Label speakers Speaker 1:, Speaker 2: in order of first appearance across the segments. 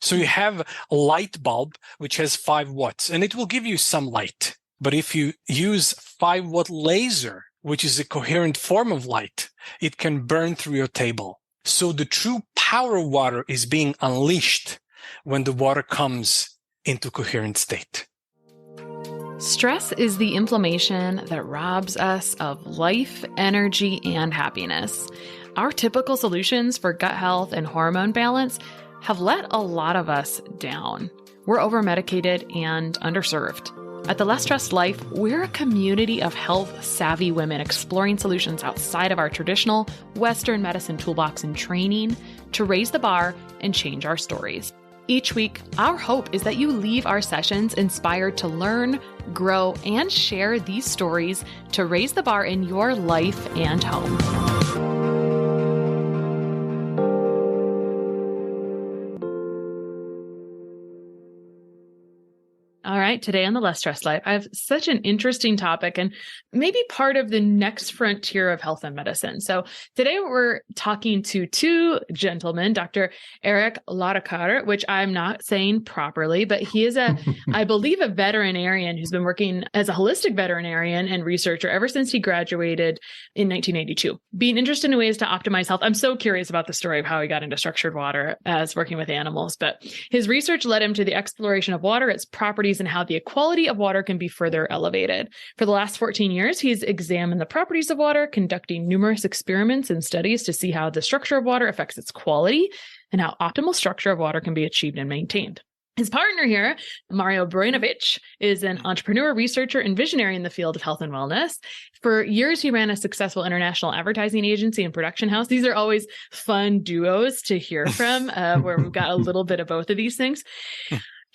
Speaker 1: So you have a light bulb, which has 5 watts, and it will give you some light. But if you use 5-watt laser, which is a coherent form of light, it can burn through your table. So the true power of water is being unleashed when the water comes into coherent state.
Speaker 2: Stress is the inflammation that robs us of life, energy, and happiness. Our typical solutions for gut health and hormone balance have let a lot of us down. We're over-medicated and underserved. At The Less Stressed Life, we're a community of health-savvy women exploring solutions outside of our traditional Western medicine toolbox and training to raise the bar and change our stories. Each week, our hope is that you leave our sessions inspired to learn, grow, and share these stories to raise the bar in your life and home. All right, today on The Less Stressed Life, I have such an interesting topic and maybe part of the next frontier of health and medicine. So today we're talking to two gentlemen, Dr. Eric Laarakker, which I'm not saying properly, but he is I believe, a veterinarian who's been working as a holistic veterinarian and researcher ever since he graduated in 1982, being interested in ways to optimize health. I'm so curious about the story of how he got into structured water as working with animals, but his research led him to the exploration of water, its properties, and how the quality of water can be further elevated. For the last 14 years, he's examined the properties of water, conducting numerous experiments and studies to see how the structure of water affects its quality and how optimal structure of water can be achieved and maintained. His partner here, Mario Brainovic, is an entrepreneur, researcher, and visionary in the field of health and wellness. For years, he ran a successful international advertising agency and production house. These are always fun duos to hear from, where we've got a little bit of both of these things.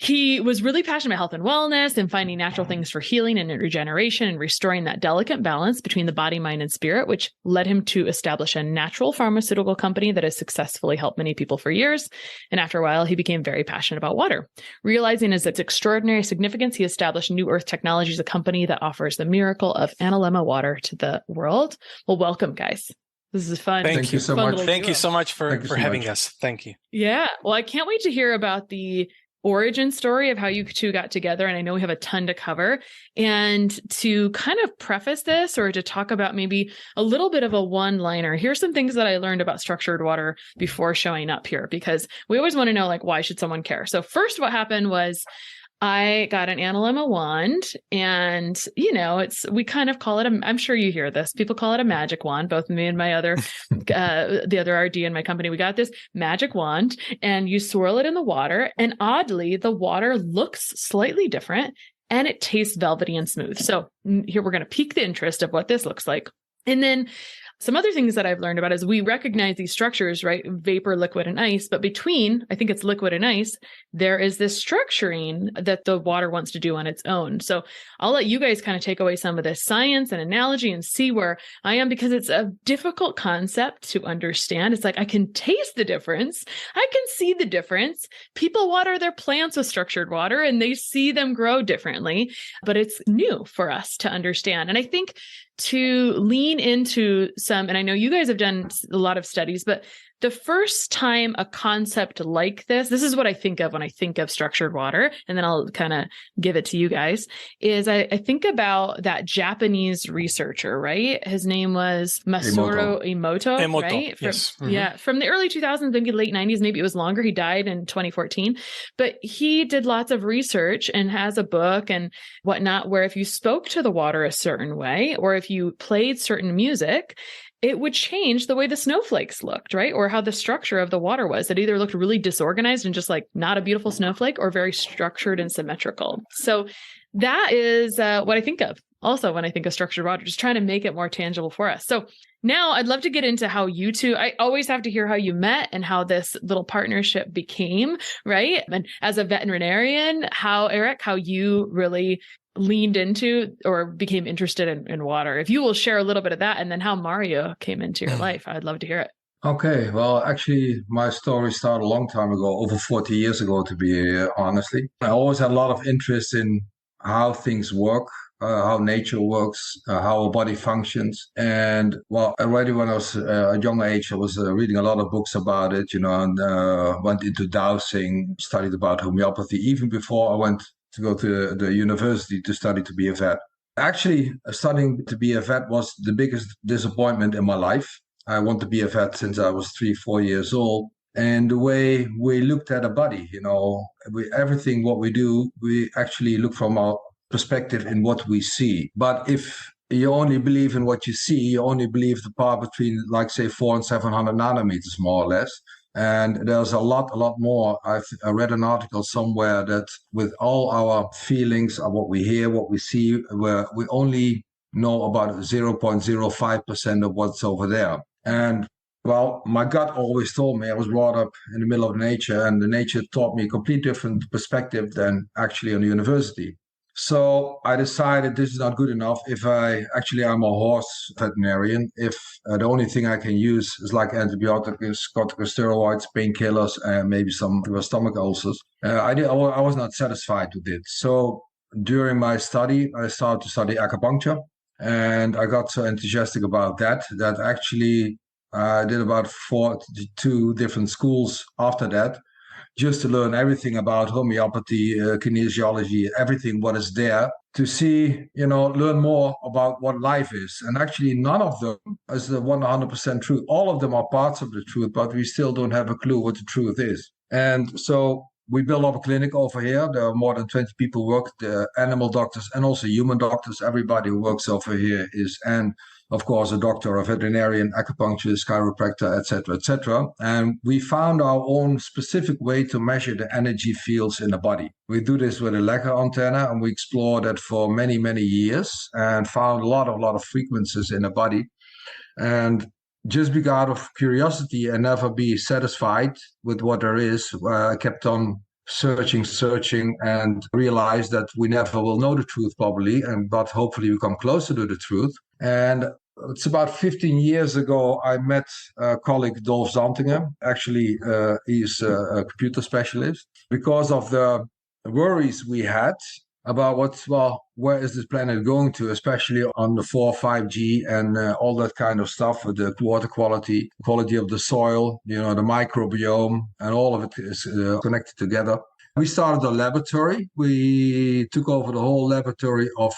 Speaker 2: He was really passionate about health and wellness and finding natural things for healing and regeneration and restoring that delicate balance between the body, mind, and spirit, which led him to establish a natural pharmaceutical company that has successfully helped many people for years. And after a while, he became very passionate about water. Realizing its extraordinary significance, he established New Earth Technologies, a company that offers the miracle of Analemma Water to the world. Well, welcome, guys. This is fun.
Speaker 1: Thank you so much. Thank you so much for having us. Thank you.
Speaker 2: Yeah. Well, I can't wait to hear about the origin story of how you two got together. And I know we have a ton to cover. And to kind of preface this, or to talk about maybe a little bit of a one-liner, here's some things that I learned about structured water before showing up here, because we always want to know, like, why should someone care? So first, what happened was I got an Analemma wand, and, you know, we kind of call it I'm sure you hear this. People call it a magic wand. Both me and my other, the other RD in my company, we got this magic wand, and you swirl it in the water. And oddly, the water looks slightly different and it tastes velvety and smooth. So here we're going to pique the interest of what this looks like. And then some other things that I've learned about is we recognize these structures, right? Vapor, liquid, and ice. But between, I think it's liquid and ice, there is this structuring that the water wants to do on its own. So I'll let you guys kind of take away some of this science and analogy and see where I am, because it's a difficult concept to understand. It's like, I can taste the difference. I can see the difference. People water their plants with structured water and they see them grow differently, but it's new for us to understand. And I think to lean into some, and I know you guys have done a lot of studies, but the first time a concept like this is what I think of when I think of structured water, and then I'll kind of give it to you guys, is I think about that Japanese researcher, right? His name was Masaru Emoto, right?
Speaker 1: Yes.
Speaker 2: Yeah, from the early 2000s, maybe late 90s, maybe it was longer. He died in 2014, but he did lots of research and has a book and whatnot, where if you spoke to the water a certain way, or if you played certain music, it would change the way the snowflakes looked, right? Or how the structure of the water was. It either looked really disorganized and just like not a beautiful snowflake, or very structured and symmetrical. So that is what I think of also when I think of structured water, just trying to make it more tangible for us. So now I'd love to get into how you two, I always have to hear how you met and how this little partnership became, right? And as a veterinarian, Eric, how you really leaned into or became interested in water. If you will share a little bit of that, and then how Mario came into your life, I'd love to hear it.
Speaker 3: Okay, well, actually, my story started a long time ago, over 40 years ago, to be honestly. I always had a lot of interest in how things work, how nature works, how our body functions. And well, already when I was a young age, I was reading a lot of books about it, and went into dowsing, studied about homeopathy, even before I went to go to the university to study to be a vet. Actually, studying to be a vet was the biggest disappointment in my life. I want to be a vet since I was 3, 4 years old. And the way we looked at a body, everything what we do, we actually look from our perspective in what we see. But if you only believe in what you see, you only believe the part between, like, say, 400 and 700 nanometers, more or less. And there's a lot more. I read an article somewhere that with all our feelings, what we hear, what we see, we only know about 0.05% of what's over there. And well, my gut always told me, I was brought up in the middle of nature, and the nature taught me a complete different perspective than actually on the university. So I decided this is not good enough. I'm a horse veterinarian. If the only thing I can use is like antibiotics, corticosteroids, painkillers, and maybe some stomach ulcers, I was not satisfied with it. So during my study, I started to study acupuncture, and I got so enthusiastic about that actually I did about 42 different schools after that, just to learn everything about homeopathy, kinesiology, everything what is there to see, learn more about what life is. And actually, none of them is the 100% truth. All of them are parts of the truth, but we still don't have a clue what the truth is. And so we built up a clinic over here. There are more than 20 people work, the animal doctors and also human doctors. Everybody who works over here and of course, a doctor, a veterinarian, acupuncturist, chiropractor, etc., etc. And we found our own specific way to measure the energy fields in the body. We do this with a Laarakker antenna, and we explored that for many, many years and found a lot of frequencies in the body. And just because out of curiosity and never be satisfied with what there is, I kept on searching and realized that we never will know the truth probably, but hopefully we come closer to the truth. And it's about 15 years ago, I met a colleague, Dolf Zantinger. Actually, he's a computer specialist. Because of the worries we had about where is this planet going to, especially on the 5G and all that kind of stuff, with the water quality of the soil, the microbiome, and all of it is connected together. We started a laboratory. We took over the whole laboratory of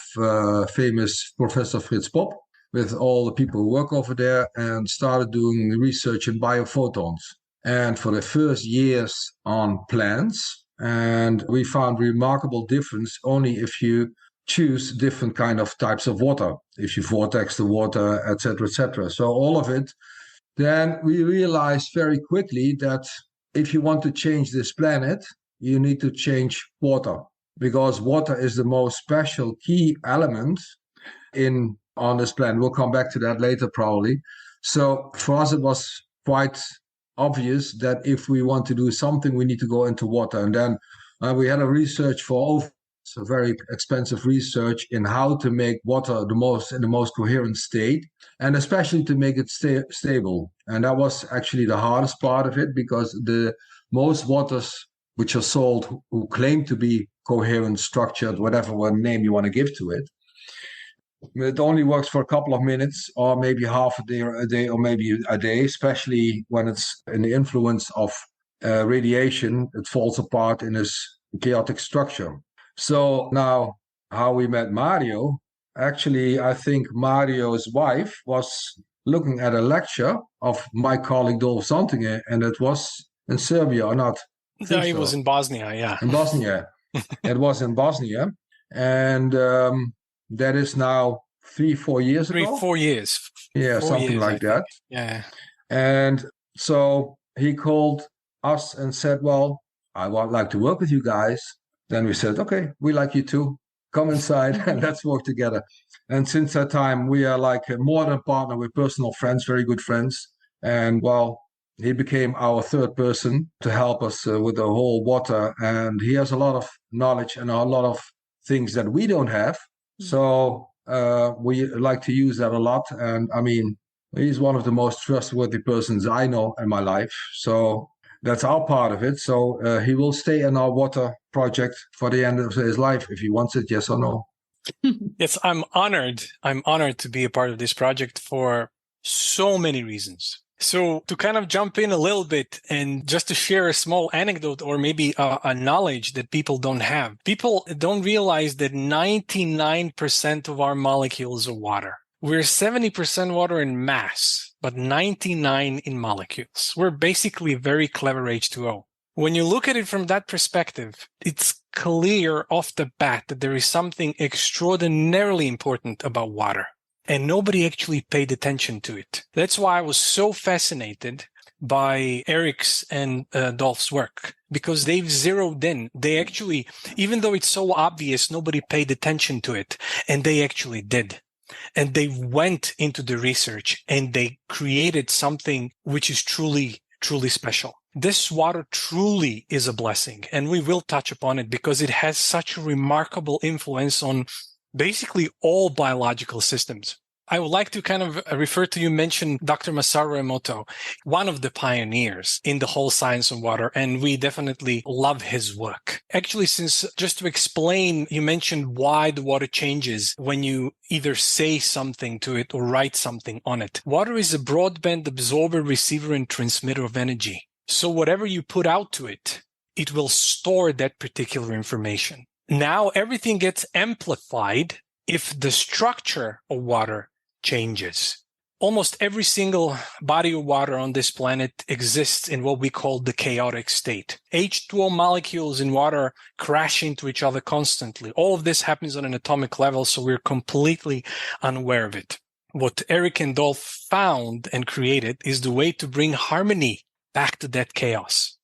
Speaker 3: famous Professor Fritz Pop, with all the people who work over there, and started doing research in biophotons. And for the first years on plants, and we found remarkable difference only if you choose different kind of types of water, if you vortex the water, etc., etc. So all of it. Then we realized very quickly that if you want to change this planet, you need to change water, because water is the most special key element on this planet. We'll come back to that later probably. So for us, it was quite obvious that if we want to do something, we need to go into water. And then we had a research a very expensive research in how to make water in the most coherent state, and especially to make it stable. And that was actually the hardest part of it, because the most waters which are sold who claim to be coherent, structured, whatever name you want to give to it, it only works for a couple of minutes, or maybe half a day, or maybe a day, especially when it's in the influence of radiation. It falls apart in this chaotic structure. So now, how we met Mario, actually, I think Mario's wife was looking at a lecture of my colleague Dolf Zantinger, and it was in Serbia or not?
Speaker 1: No, it was in Bosnia, yeah.
Speaker 3: In Bosnia. It was in Bosnia. And that is now 3-4 years ago.
Speaker 1: 4 years.
Speaker 3: Yeah,
Speaker 1: 4
Speaker 3: something
Speaker 1: years,
Speaker 3: like that.
Speaker 1: Yeah.
Speaker 3: And so he called us and said, well, I would like to work with you guys. Then we said, okay, we like you too. Come inside and let's work together. And since that time, we are like more than a partner. We're personal friends, very good friends. And well, he became our third person to help us with the whole water. And he has a lot of knowledge and a lot of things that we don't have. So we like to use that a lot. And I mean, he's one of the most trustworthy persons I know in my life. So that's our part of it. So he will stay in our water project for the end of his life if he wants it, yes or no.
Speaker 1: Yes, I'm honored. I'm honored to be a part of this project for so many reasons. So to kind of jump in a little bit and just to share a small anecdote or maybe a knowledge that people don't have. People don't realize that 99% of our molecules are water. We're 70% water in mass, but 99 in molecules. We're basically very clever H2O. When you look at it from that perspective, it's clear off the bat that there is something extraordinarily important about water. And nobody actually paid attention to it. That's why I was so fascinated by Eric's and Dolph's work, because they've zeroed in. They actually, even though it's so obvious, nobody paid attention to it. And they actually did. And they went into the research and they created something which is truly, truly special. This water truly is a blessing. And we will touch upon it because it has such a remarkable influence on basically all biological systems. I would like to kind of refer to, you mentioned Dr. Masaru Emoto, one of the pioneers in the whole science of water, and we definitely love his work. Actually, since just to explain, you mentioned why the water changes when you either say something to it or write something on it. Water is a broadband absorber, receiver, and transmitter of energy. So whatever you put out to it, it will store that particular information. Now everything gets amplified if the structure of water changes. Almost every single body of water on this planet exists in what we call the chaotic state. H2O molecules in water crash into each other constantly. All of this happens on an atomic level, so we're completely unaware of it. What Eric and Dolph found and created is the way to bring harmony back to that chaos.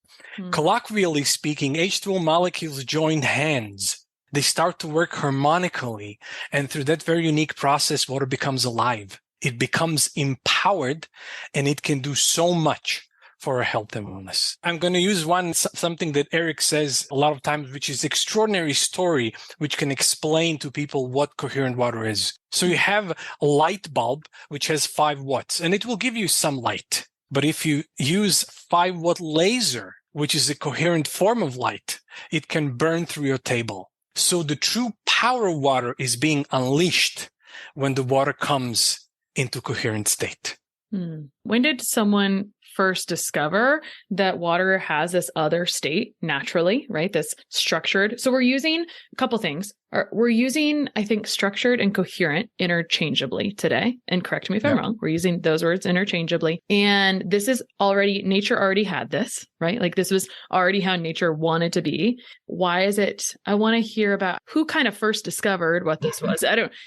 Speaker 1: Colloquially speaking, H2O molecules join hands. They start to work harmonically, and through that very unique process, water becomes alive. It becomes empowered, and it can do so much for our health and wellness. I'm going to use something that Eric says a lot of times, which is extraordinary story, which can explain to people what coherent water is. So you have a light bulb, which has 5 watts, and it will give you some light. But if you use 5-watt laser, which is a coherent form of light, it can burn through your table. So the true power of water is being unleashed when the water comes into coherent state.
Speaker 2: When did someone first discover that water has this other state naturally, right? This structured. So we're using a couple things. We're using, I think, structured and coherent interchangeably today. And correct me if I'm wrong. We're using those words interchangeably. And this is already, nature already had this, right? Like this was already how nature wanted to be. Why is it? I want to hear about who kind of first discovered what this was.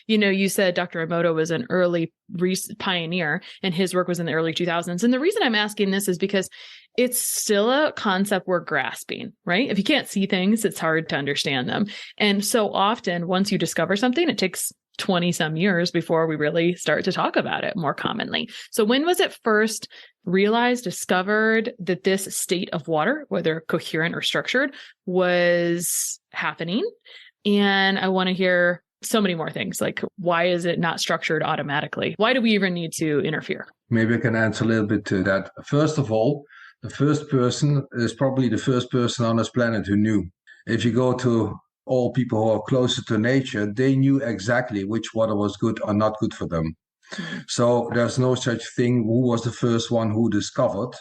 Speaker 2: You said Dr. Emoto was an early pioneer and his work was in the early 2000s. And the reason I'm asking this is because it's still a concept we're grasping, right? If you can't see things, it's hard to understand them. And so often, once you discover something, it takes 20 some years before we really start to talk about it more commonly. So when was it first realized, discovered that this state of water, whether coherent or structured, was happening? And I want to hear so many more things, like why is it not structured automatically? Why do we even need to interfere?
Speaker 3: Maybe I can answer a little bit to that. First of all, the first person is probably the first person on this planet who knew. If you go to all people who are closer to nature, they knew exactly which water was good or not good for them. So there's no such thing who was the first one who discovered.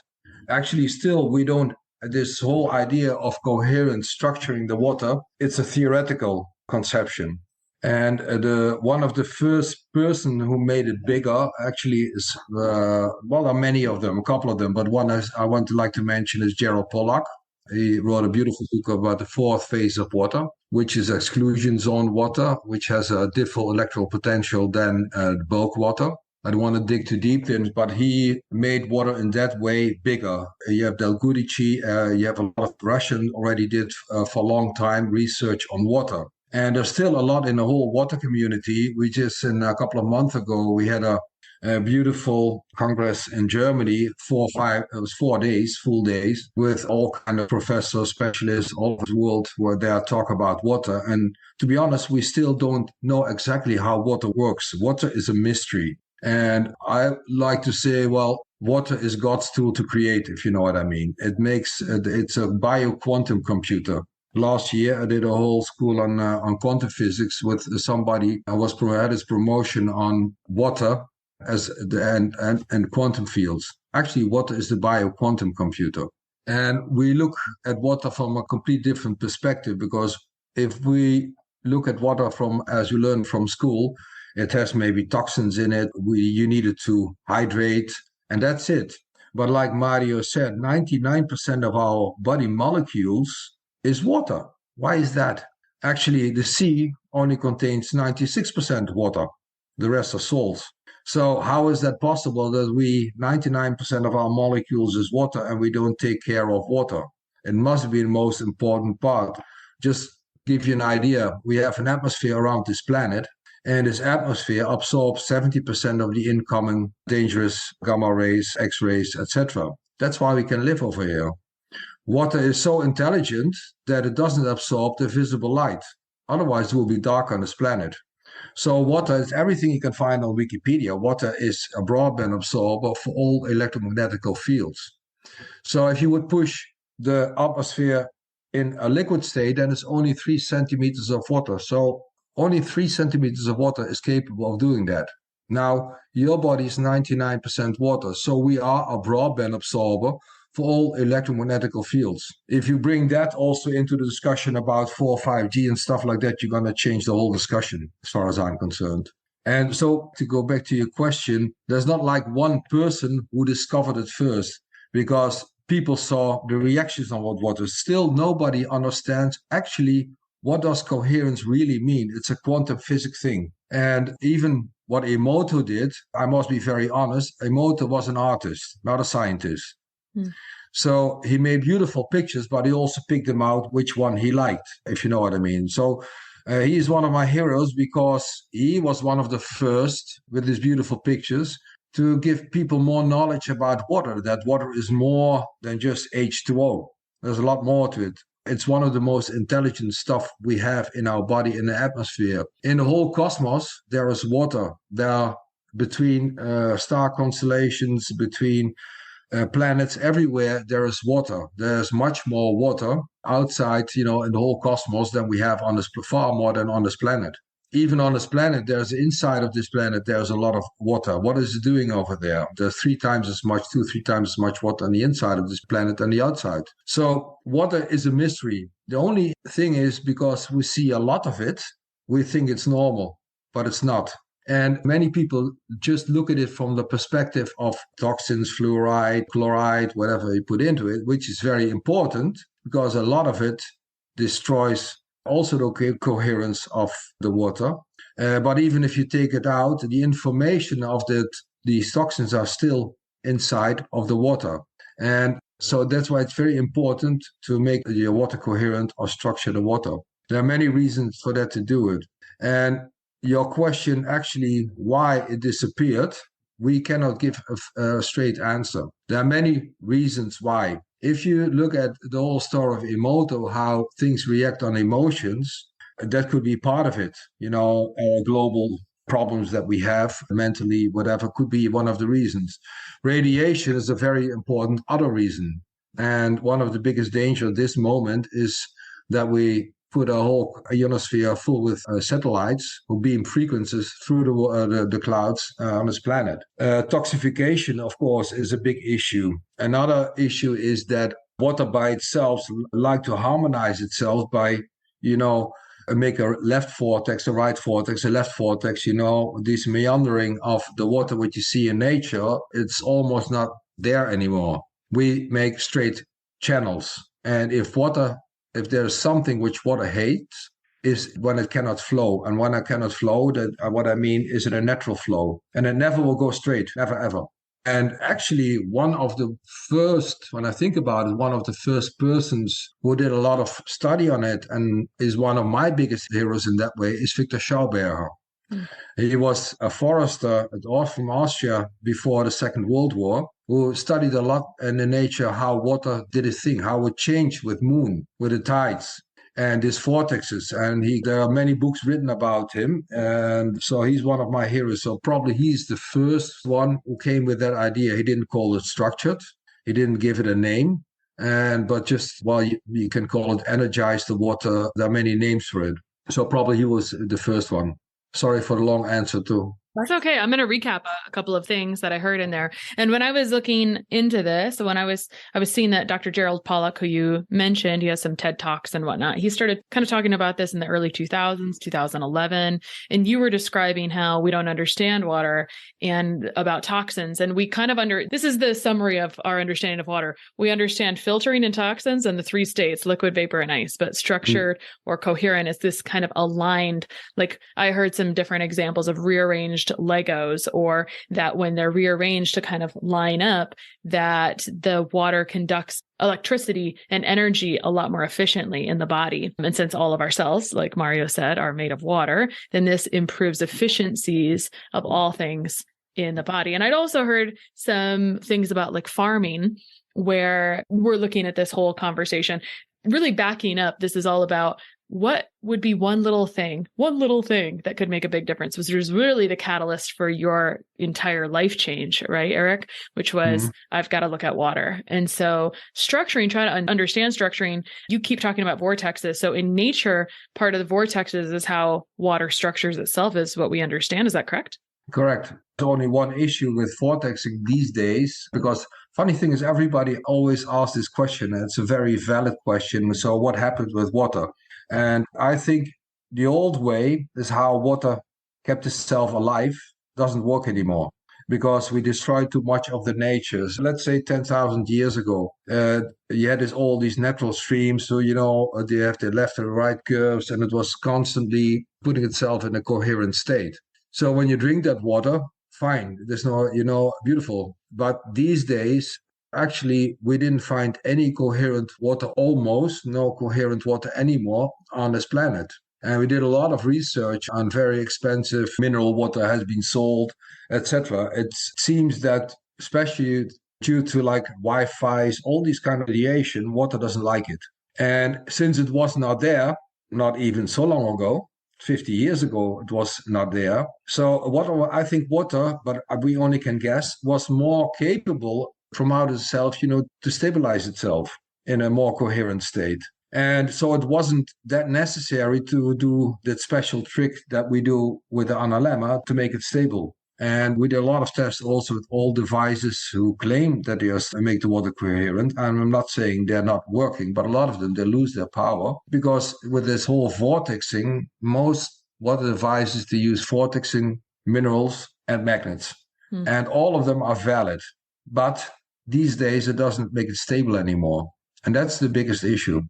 Speaker 3: Actually, still, we don't, this whole idea of coherent structuring the water, it's a theoretical conception. And one of the first person who made it bigger actually is, there are many of them, a couple of them, but one I want to like to mention is Gerald Pollack. He wrote a beautiful book about the 4th phase of water, which is exclusion zone water, which has a different electrical potential than bulk water. I don't want to dig too deep in, but he made water in that way bigger. You have Del Gudici, you have a lot of Russian already did for a long time research on water. And there's still a lot in the whole water community. We just, in a couple of months ago, we had a beautiful congress in Germany, 4 days, full days, with all kind of professors, specialists all over the world where they talk about water. And to be honest, we still don't know exactly how water works. Water is a mystery. And I like to say, well, water is God's tool to create, if you know what I mean. It's a bio-quantum computer. Last year, I did a whole school on quantum physics with somebody. Had his promotion on water and quantum fields. Actually, water is the bio-quantum computer. And we look at water from a complete different perspective, because if we look at water from, as you learn from school, it has maybe toxins in it. You need it to hydrate, and that's it. But like Mario said, 99% of our body molecules is water. Why is that? Actually, the sea only contains 96% water. The rest are salts. So how is that possible that 99% of our molecules is water and we don't take care of water? It must be the most important part. Just give you an idea, we have an atmosphere around this planet, and this atmosphere absorbs 70% of the incoming dangerous gamma rays, X-rays, etc. That's why we can live over here. Water is so intelligent that it doesn't absorb the visible light. Otherwise, it will be dark on this planet. So water is everything you can find on Wikipedia. Water is a broadband absorber for all electromagnetical fields. So if you would push the atmosphere in a liquid state, then it's only 3 centimeters of water. So only 3 centimeters of water is capable of doing that. Now, your body is 99% water. So we are a broadband absorber for all electromagnetical fields. If you bring that also into the discussion about 4, 5G and stuff like that, you're going to change the whole discussion, as far as I'm concerned. And so to go back to your question, there's not like one person who discovered it first, because people saw the reactions on what water. Still, nobody understands actually what does coherence really mean. It's a quantum physics thing. And even what Emoto did, I must be very honest, Emoto was an artist, not a scientist. So he made beautiful pictures, but he also picked them out which one he liked, if you know what I mean. So he is one of my heroes, because he was one of the first with his beautiful pictures to give people more knowledge about water, that water is more than just H2O. There's a lot more to it. It's one of the most intelligent stuff we have in our body, in the atmosphere. In the whole cosmos, there is water. There are between star constellations, between planets, everywhere there is water. There's much more water outside, in the whole cosmos than we have on this, far more than on this planet. Even on this planet, there's inside of this planet, there's a lot of water. What is it doing over there? There's 3 times as much, 2-3 times as much water on the inside of this planet than the outside. So water is a mystery. The only thing is, because we see a lot of it, we think it's normal, but it's not. And many people just look at it from the perspective of toxins, fluoride, chloride, whatever you put into it, which is very important, because a lot of it destroys also the coherence of the water. But even if you take it out, the information of these toxins are still inside of the water. And so that's why it's very important to make your water coherent or structure the water. There are many reasons for that to do it. And your question, actually, why it disappeared, we cannot give a straight answer. There are many reasons why. If you look at the whole story of Emoto, how things react on emotions, that could be part of it. Global problems that we have mentally, whatever, could be one of the reasons. Radiation is a very important other reason. And one of the biggest dangers at this moment is that we put a whole ionosphere full with satellites who beam frequencies through the clouds on this planet. Toxification, of course, is a big issue. Another issue is that water by itself like to harmonize itself by, make a left vortex, a right vortex, a left vortex, this meandering of the water which you see in nature, it's almost not there anymore. We make straight channels. And if there's something which water hates, is when it cannot flow. And when it cannot flow, what I mean is in a natural flow. And it never will go straight, never ever. And actually, one of the first, when I think about it, one of the first persons who did a lot of study on it and is one of my biggest heroes in that way is Victor Schauberger. He was a forester from Austria before the Second World War, who studied a lot in the nature how water did its thing, how it changed with moon, with the tides. and his vortexes. And there are many books written about him. And so he's one of my heroes. So probably he's the first one who came with that idea. He didn't call it structured. He didn't give it a name. But just, well, you can call it energize the water. There are many names for it. So probably he was the first one. Sorry for the long answer too.
Speaker 2: That's okay. I'm going to recap a couple of things that I heard in there. And when I was looking into this, when I was seeing that Dr. Gerald Pollack, who you mentioned, he has some TED Talks and whatnot. He started kind of talking about this in the early 2000s, 2011. And you were describing how we don't understand water and about toxins. And we kind of this is the summary of our understanding of water. We understand filtering and toxins and the three states, liquid, vapor, and ice, but structured or coherent is this kind of aligned, like I heard some different examples of rearranged Legos, or that when they're rearranged to kind of line up, that the water conducts electricity and energy a lot more efficiently in the body. And since all of our cells, like Mario said, are made of water, then this improves efficiencies of all things in the body. And I'd also heard some things about like farming, where we're looking at this whole conversation, really backing up. This is all about what would be one little thing that could make a big difference, which was really the catalyst for your entire life change, right, Eric? Which was, I've got to look at water. And so trying to understand structuring, you keep talking about vortexes. So in nature, part of the vortexes is how water structures itself, is what we understand. Is that correct?
Speaker 3: Correct. There's only one issue with vortexing these days, because funny thing is everybody always asks this question, and it's a very valid question. So what happens with water? And I think the old way is how water kept itself alive doesn't work anymore, because we destroyed too much of the nature. So let's say 10,000 years ago, you had all these natural streams. So, they have the left and right curves, and it was constantly putting itself in a coherent state. So when you drink that water, fine, there's no, beautiful. But these days, actually, we didn't find any coherent water, almost no coherent water anymore on this planet. And we did a lot of research on very expensive mineral water has been sold, etc. It seems that, especially due to like Wi-Fi's, all these kind of radiation, water doesn't like it. And since it was not there, not even so long ago, 50 years ago, it was not there. So I think water, but we only can guess, was more capable from out itself, to stabilize itself in a more coherent state. And so it wasn't that necessary to do that special trick that we do with the Analemma to make it stable. And we did a lot of tests also with all devices who claim that they make the water coherent. And I'm not saying they're not working, but a lot of them, they lose their power, because with this whole vortexing, most water devices, they use vortexing minerals and magnets. And all of them are valid. But these days, it doesn't make it stable anymore. And that's the biggest issue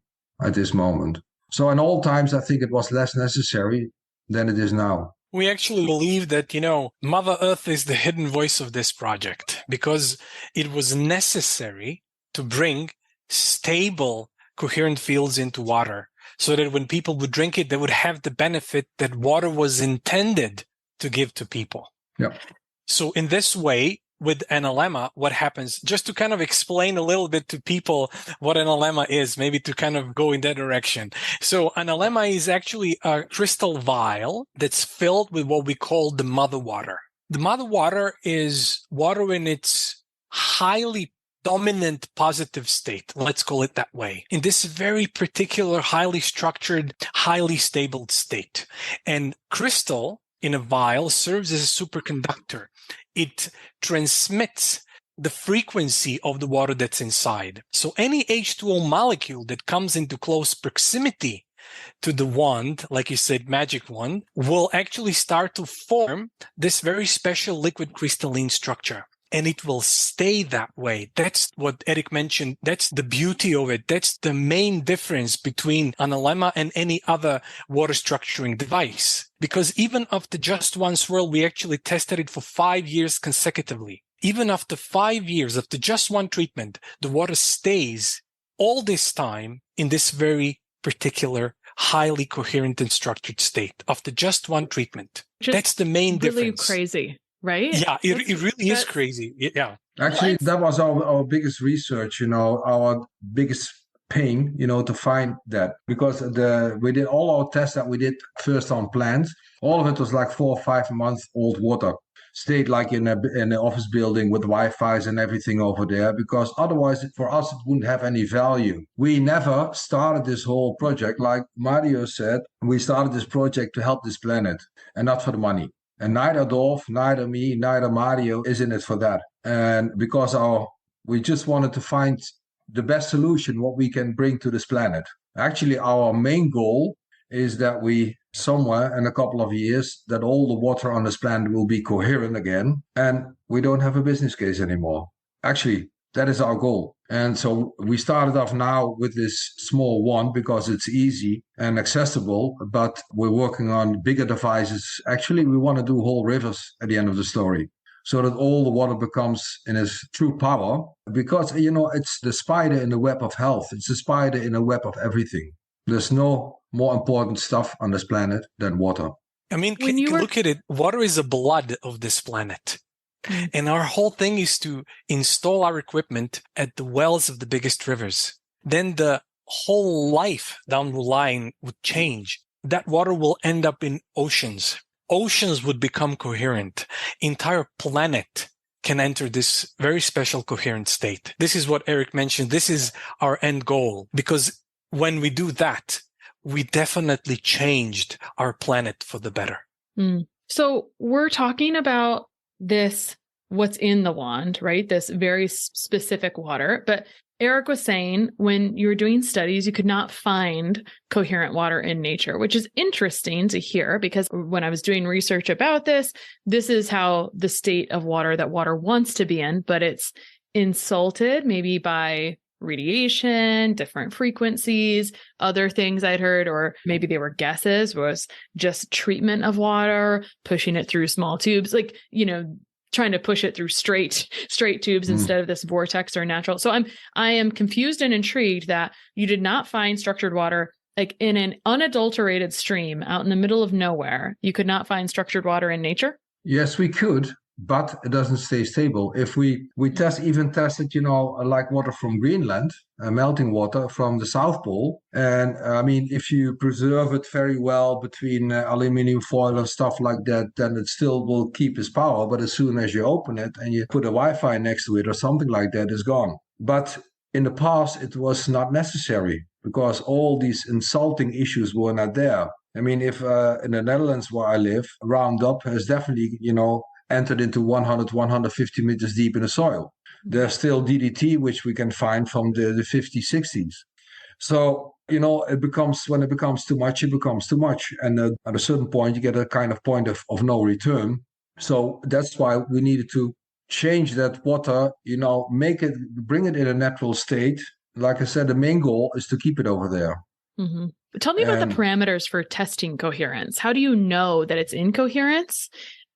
Speaker 3: at this moment. So in old times, I think it was less necessary than it is now.
Speaker 1: We actually believe that, Mother Earth is the hidden voice of this project, because it was necessary to bring stable, coherent fields into water, so that when people would drink it, they would have the benefit that water was intended to give to people.
Speaker 3: Yeah.
Speaker 1: So in this way, with Analemma, what happens, just to kind of explain a little bit to people what Analemma is, maybe to kind of go in that direction. So Analemma is actually a crystal vial that's filled with what we call the mother water. The mother water is water in its highly dominant positive state. Let's call it that way. In this very particular, highly structured, highly stable state. And crystal in a vial serves as a superconductor. It transmits the frequency of the water that's inside. So any H2O molecule that comes into close proximity to the wand, like you said, magic wand, will actually start to form this very special liquid crystalline structure. And it will stay that way. That's what Eric mentioned. That's the beauty of it. That's the main difference between Analemma and any other water structuring device. Because even after just one swirl, we actually tested it for 5 years consecutively. Even after 5 years, after just one treatment, the water stays all this time in this very particular, highly coherent and structured state after just one treatment. That's the main
Speaker 2: really
Speaker 1: difference.
Speaker 2: Crazy. Right?
Speaker 1: Yeah, it really is crazy. Yeah.
Speaker 3: Actually, that was our biggest research, our biggest pain, to find that, because we did all our tests that we did first on plants. All of it was like 4 or 5 months old water. Stayed like in an office building with Wi-Fi's and everything over there, because otherwise for us it wouldn't have any value. We never started this whole project, like Mario said. We started this project to help this planet and not for the money. And neither Dolph, neither me, neither Mario is in it for that. And because we just wanted to find the best solution, what we can bring to this planet. Actually, our main goal is that we, somewhere in a couple of years, that all the water on this planet will be coherent again, and we don't have a business case anymore. Actually, that is our goal. And so we started off now with this small one because it's easy and accessible, but we're working on bigger devices. Actually, we want to do whole rivers at the end of the story, so that all the water becomes in its true power. Because, it's the spider in the web of health. It's the spider in the web of everything. There's no more important stuff on this planet than water.
Speaker 1: I mean, look at it. Water is the blood of this planet. And our whole thing is to install our equipment at the wells of the biggest rivers. Then the whole life down the line would change. That water will end up in oceans. Oceans would become coherent. Entire planet can enter this very special coherent state. This is what Eric mentioned. This is our end goal, because when we do that, we definitely changed our planet for the better.
Speaker 2: So we're talking about this, what's in the wand, right? This very specific water. But Eric was saying when you were doing studies, you could not find coherent water in nature, which is interesting to hear, because when I was doing research about this is how the state of water that water wants to be in, but it's insulted maybe by radiation, different frequencies, other things I'd heard, or maybe they were guesses, was just treatment of water, pushing it through small tubes, like, trying to push it through straight tubes instead of this vortex or natural. So I am confused and intrigued that you did not find structured water like in an unadulterated stream out in the middle of nowhere. You could not find structured water in nature?
Speaker 3: Yes, we could, but it doesn't stay stable. If we tested, like water from Greenland, melting water from the South Pole. And if you preserve it very well between aluminum foil and stuff like that, then it still will keep its power. But as soon as you open it and you put a Wi-Fi next to it or something like that, it's gone. But in the past, it was not necessary because all these insulting issues were not there. If in the Netherlands where I live, Roundup has definitely, entered into 100, 150 meters deep in the soil. There's still DDT, which we can find from the 50s, 60s. So, when it becomes too much, it becomes too much. And at a certain point, you get a kind of point of no return. So that's why we needed to change that water, bring it in a natural state. Like I said, the main goal is to keep it over there.
Speaker 2: Mm-hmm. Tell me about the parameters for testing coherence. How do you know that it's in coherence?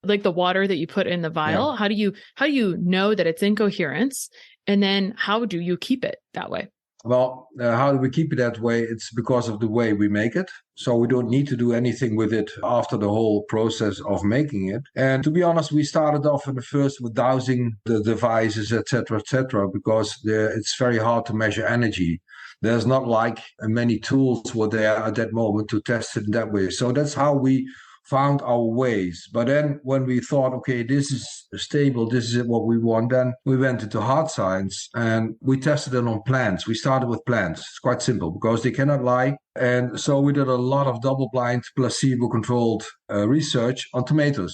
Speaker 2: Like the water that you put in the vial, yeah. How do you know that it's in coherence? And then how do you keep it that way?
Speaker 3: Well, how do we keep it that way? It's because of the way we make it. So we don't need to do anything with it after the whole process of making it. And to be honest, we started off in the first with dowsing the devices, etc., because it's very hard to measure energy. There's not like many tools were there at that moment to test it in that way. So that's how we found our ways. But then when we thought, okay, this is stable, this is what we want, then we went into hard science and we tested it on plants. We started with plants. It's quite simple because they cannot lie. And so we did a lot of double-blind, placebo-controlled research on tomatoes.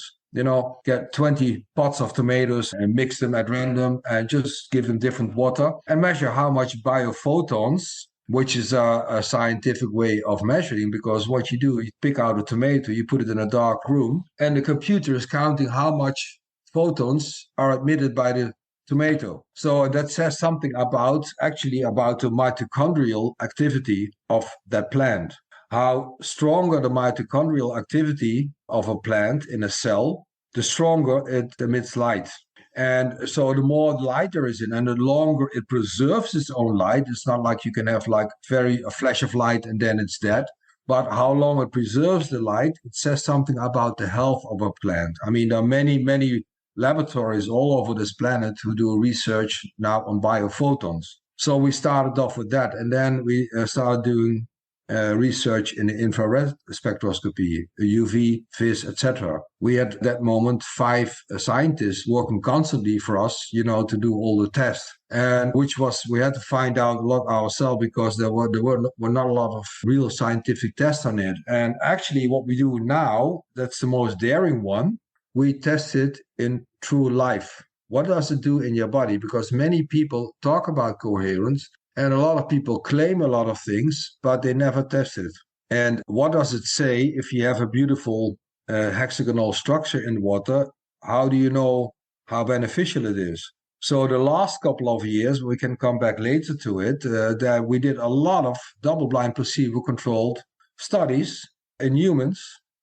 Speaker 3: Get 20 pots of tomatoes and mix them at random and just give them different water and measure how much biophotons, which is a scientific way of measuring, because what you do, you pick out a tomato, you put it in a dark room, and the computer is counting how much photons are emitted by the tomato. So that says something about the mitochondrial activity of that plant. How stronger the mitochondrial activity of a plant in a cell, the stronger it emits light. And so the more light there is in, and the longer it preserves its own light, it's not like you can have a flash of light and then it's dead. But how long it preserves the light, it says something about the health of a plant. There are many, many laboratories all over this planet who do research now on biophotons. So we started off with that, and then we started doing research in the infrared spectroscopy, UV, VIS, etc. We had at that moment 5 scientists working constantly for us, to do all the tests, and we had to find out a lot ourselves because there were not a lot of real scientific tests on it. And actually, what we do now, that's the most daring one. We test it in true life. What does it do in your body? Because many people talk about coherence, and a lot of people claim a lot of things, but they never test it. And what does it say if you have a beautiful hexagonal structure in water? How do you know how beneficial it is? So the last couple of years, we can come back later to it, that we did a lot of double-blind placebo-controlled studies in humans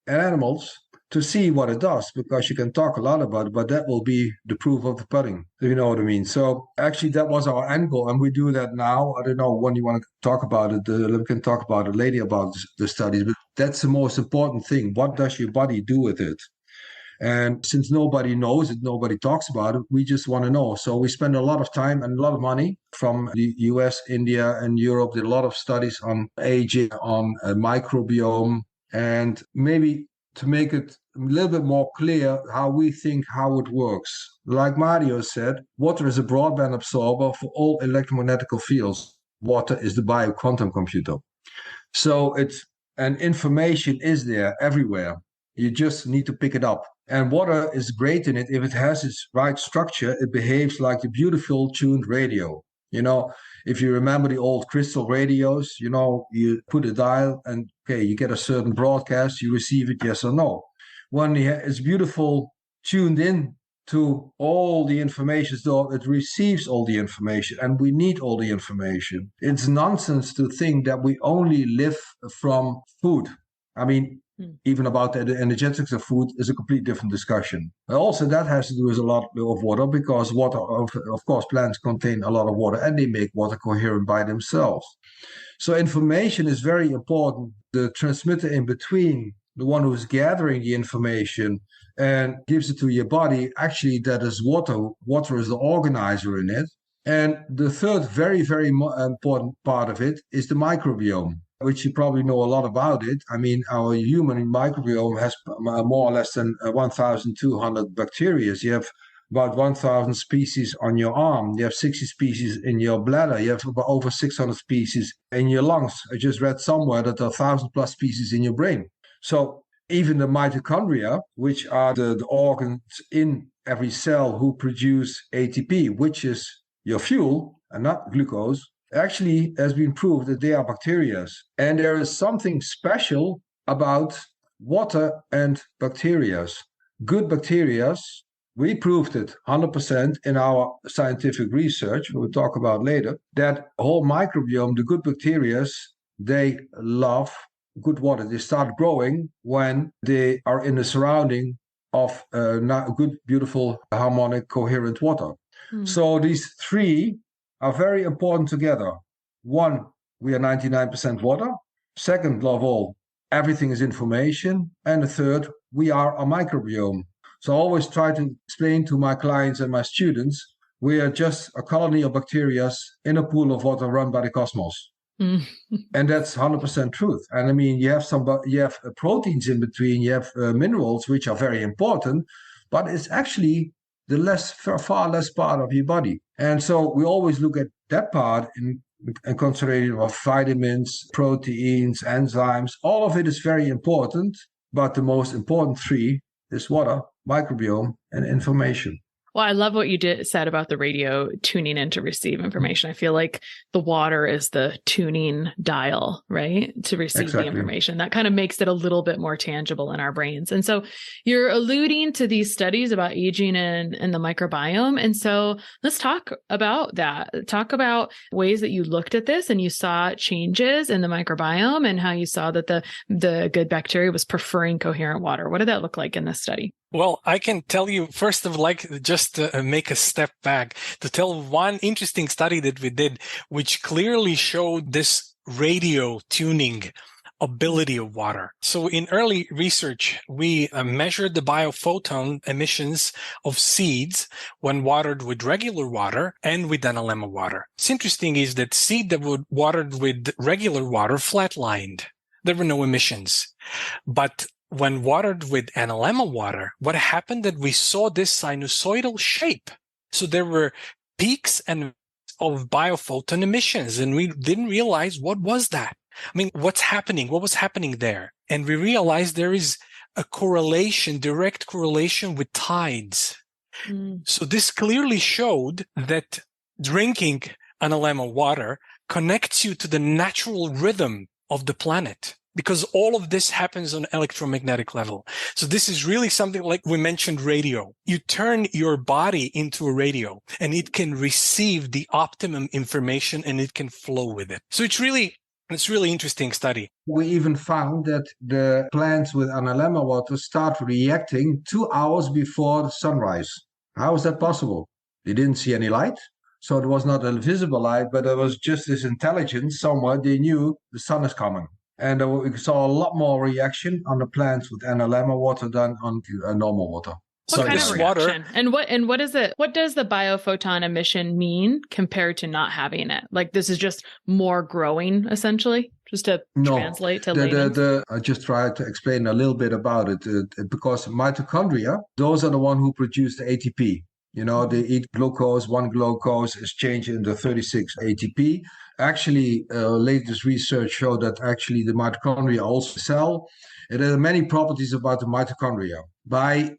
Speaker 3: and animals to see what it does, because you can talk a lot about it, but that will be the proof of the pudding. You know what I mean? So actually, that was our end goal, and we do that now. I don't know when you want to talk about it. We can talk about it later about the studies, but that's the most important thing. What does your body do with it? And since nobody knows it, nobody talks about it, we just want to know. So we spend a lot of time and a lot of money from the US, India, and Europe. Did a lot of studies on aging, on microbiome, and maybe to make it a little bit more clear how we think how it works. Like Mario said, water is a broadband absorber for all electromagnetic fields. Water is the bioquantum computer. So information is there everywhere. You just need to pick it up. And water is great in it. If it has its right structure, it behaves like a beautiful tuned radio. If you remember the old crystal radios, you put a dial and, okay, you get a certain broadcast, you receive it, yes or no. When it's beautiful, tuned in to all the information, so it receives all the information, and we need all the information. It's nonsense to think that we only live from food. I mean, even about the energetics of food is a completely different discussion. Also, that has to do with a lot of water, because water, of course, plants contain a lot of water, and they make water coherent by themselves. So information is very important. The transmitter in between, the one who's gathering the information and gives it to your body, actually, that is water. Water is the organizer in it. And the third very, very important part of it is the microbiome, which you probably know a lot about it. I mean, our human microbiome has more or less than 1,200 bacteria. You have about 1,000 species on your arm. You have 60 species in your bladder. You have about over 600 species in your lungs. I just read somewhere that there are 1,000 plus species in your brain. So even the mitochondria, which are the organs in every cell who produce ATP, which is your fuel and not glucose, actually has been proved that they are bacteria. And there is something special about water and bacteria. Good bacteria, we proved it 100% in our scientific research, we'll talk about later, that whole microbiome, the good bacteria, they love good water. They start growing when they are in the surrounding of good, beautiful, harmonic, coherent water. So these three are very important together. One, we are 99% water. Second of all, everything is information. And the third, we are a microbiome. So I always try to explain to my clients and my students, we are just a colony of bacteria in a pool of water run by the cosmos. And that's 100% truth. And I mean, you have proteins in between, you have minerals, which are very important, but it's actually far less part of your body. And so we always look at that part in consideration of vitamins, proteins, enzymes. All of it is very important, but the most important three is water, microbiome, and information.
Speaker 2: Well, I love what you said about the radio tuning in to receive information. I feel like the water is the tuning dial, right? To receive the information. That kind of makes it a little bit more tangible in our brains. And so you're alluding to these studies about aging and the microbiome. And so let's talk about that. Talk about ways that you looked at this and you saw changes in the microbiome and how you saw that the good bacteria was preferring coherent water. What did that look like in this study?
Speaker 1: Well, I can tell you first of just to make a step back to tell one interesting study that we did, which clearly showed this radio tuning ability of water. So in early research, we measured the biophoton emissions of seeds when watered with regular water and with Analemma water. What's interesting is that seed that were watered with regular water flatlined. There were no emissions. But when watered with Analemma water, what happened that we saw this sinusoidal shape. So there were peaks and of biophoton emissions, and we didn't realize what was that. I mean, what's happening? What was happening there? And we realized there is a correlation, direct correlation with tides. So this clearly showed that drinking Analemma water connects you to the natural rhythm of the planet, because all of this happens on electromagnetic level. So this is really something like we mentioned radio. You turn your body into a radio and it can receive the optimum information and it can flow with it. So it's really interesting study.
Speaker 3: We even found that the plants with Analemma water start reacting 2 hours before the sunrise. How is that possible? They didn't see any light. So it was not a visible light, but there was just this intelligence somewhere. They knew the sun is coming. And we saw a lot more reaction on the plants with Analemma water than on normal water.
Speaker 2: What kind of reaction? And what is it? What does the biophoton emission mean compared to not having it? Like this is just more growing, essentially, just to translate to layman's.
Speaker 3: I just tried to explain a little bit about it because mitochondria, those are the one who produce the ATP. You know, they eat glucose. One glucose is changed into 36 ATP. Actually, latest research showed that actually the mitochondria also cell. There are many properties about the mitochondria.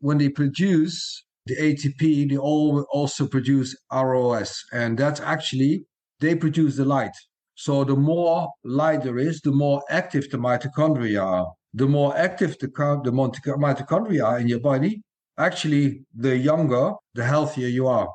Speaker 3: When they produce the ATP, they also produce ROS, and that's actually, they produce the light. So the more light there is, the more active the mitochondria are. The more active the mitochondria are in your body, actually, the younger, the healthier you are.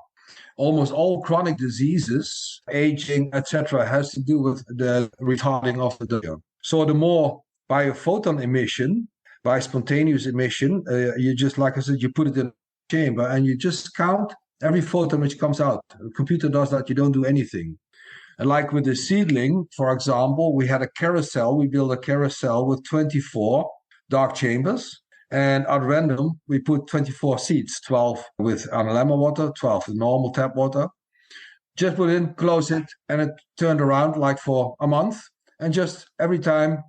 Speaker 3: Almost all chronic diseases, aging, etc., has to do with the retarding of the. So the more biophoton emission, by spontaneous emission, you just, like I said, you put it in a chamber and you just count every photon which comes out. The computer does that, you don't do anything. And like with the seedling, for example, we had a carousel. We built a carousel with 24 dark chambers. And at random, we put 24 seeds, 12 with Analemma water, 12 with normal tap water. Just put in, close it, and it turned around like for a month. And just every time,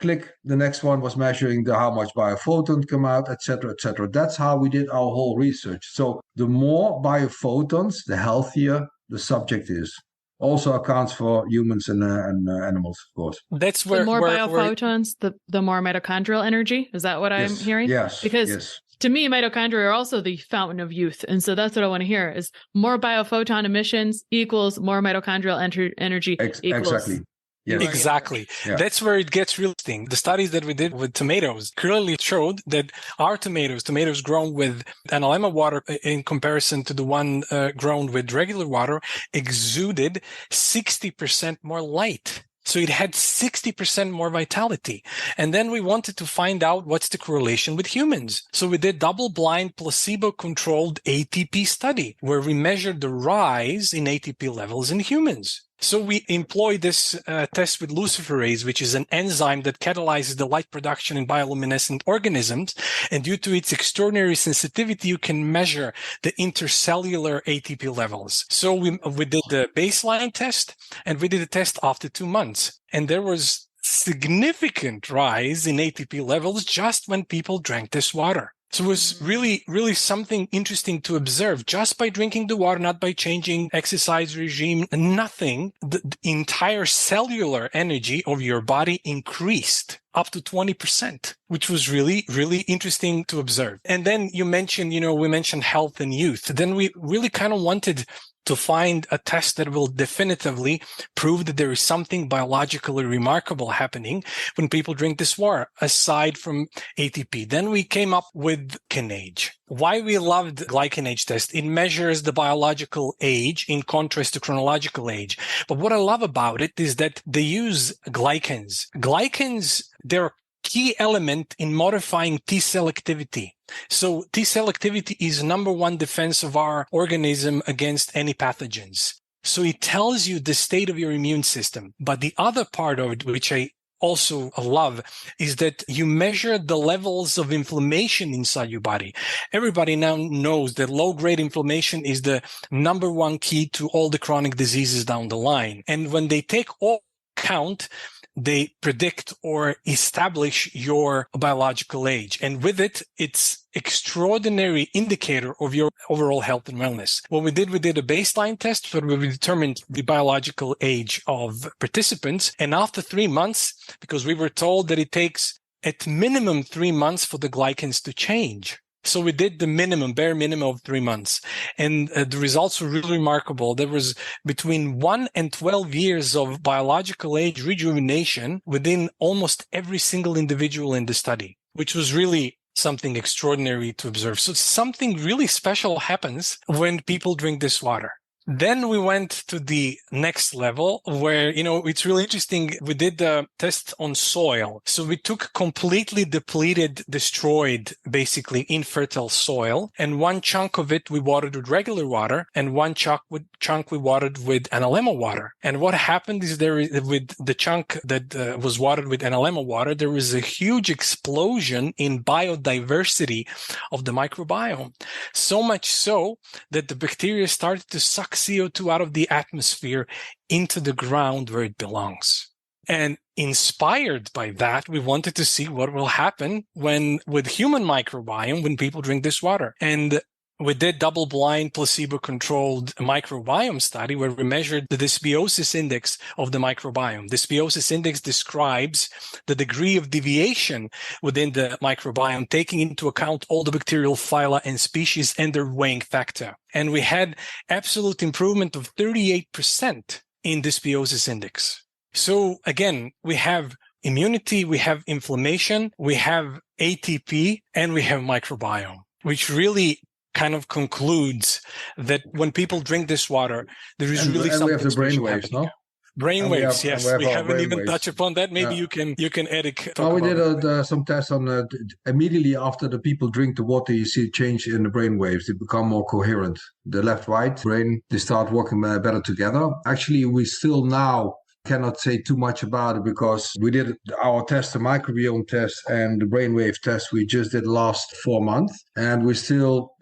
Speaker 3: click, the next one was measuring how much biophotons come out, etc., etc. That's how we did our whole research. So the more biophotons, the healthier the subject is. Also accounts for humans and animals, of course.
Speaker 2: That's where the more biophotons, the more mitochondrial energy. Is that what I'm hearing?
Speaker 3: Yes.
Speaker 2: Because to me, mitochondria are also the fountain of youth, and so that's what I want to hear: is more biophoton emissions equals more mitochondrial energy.
Speaker 3: Exactly.
Speaker 1: Yes. Exactly. Yeah. That's where it gets real interesting. The studies that we did with tomatoes clearly showed that our tomatoes grown with Analemma water in comparison to the one grown with regular water, exuded 60% more light. So it had 60% more vitality. And then we wanted to find out what's the correlation with humans. So we did double-blind, placebo-controlled ATP study where we measured the rise in ATP levels in humans. So we employ this test with luciferase, which is an enzyme that catalyzes the light production in bioluminescent organisms. And due to its extraordinary sensitivity, you can measure the intercellular ATP levels. So we did the baseline test and we did a test after 2 months. And there was significant rise in ATP levels just when people drank this water. So it was really, really something interesting to observe just by drinking the water, not by changing exercise regime, nothing. The entire cellular energy of your body increased up to 20%, which was really, really interesting to observe. And then you mentioned, we mentioned health and youth. Then we really kind of wanted to find a test that will definitively prove that there is something biologically remarkable happening when people drink this water, aside from ATP. Then we came up with glycanage. Why we loved glycanage test, it measures the biological age in contrast to chronological age. But what I love about it is that they use glycans. Glycans, they're key element in modifying T cell activity. So T cell activity is number one defense of our organism against any pathogens. So it tells you the state of your immune system. But the other part of it, which I also love is that you measure the levels of inflammation inside your body. Everybody now knows that low-grade inflammation is the number one key to all the chronic diseases down the line. And when they take all count, they predict or establish your biological age. And with it, it's extraordinary indicator of your overall health and wellness. What we did a baseline test where we determined the biological age of participants. And after 3 months, because we were told that it takes at minimum 3 months for the glycans to change. So we did the bare minimum of 3 months. And the results were really remarkable. There was between 1 and 12 years of biological age rejuvenation within almost every single individual in the study, which was really something extraordinary to observe. So something really special happens when people drink this water. Then we went to the next level where, it's really interesting. We did the test on soil. So we took completely depleted, destroyed, basically infertile soil. And one chunk of it we watered with regular water and one chunk we watered with Analemma water. And what happened is with the chunk that was watered with Analemma water, there was a huge explosion in biodiversity of the microbiome. So much so that the bacteria started to suck CO2 out of the atmosphere into the ground where it belongs. And inspired by that, we wanted to see what will happen with human microbiome when people drink this water. And we did double-blind, placebo-controlled microbiome study where we measured the dysbiosis index of the microbiome. Dysbiosis index describes the degree of deviation within the microbiome, taking into account all the bacterial phyla and species and their weighing factor. And we had absolute improvement of 38% in dysbiosis index. So again, we have immunity, we have inflammation, we have ATP, and we have microbiome, which really kind of concludes that when people drink this water, there is really something
Speaker 3: we have the
Speaker 1: special
Speaker 3: brain waves,
Speaker 1: happening.
Speaker 3: no?
Speaker 1: Brainwaves, yes. We haven't even
Speaker 3: brainwaves.
Speaker 1: touched upon that. Maybe you can, Eric, talk
Speaker 3: we
Speaker 1: about
Speaker 3: did some tests on immediately after the people drink the water, you see a change in the brain waves. They become more coherent. The left-right brain, they start working better together. Actually, we still now cannot say too much about it because we did our test, the microbiome test and the brainwave test we just did last 4 months. And we're still,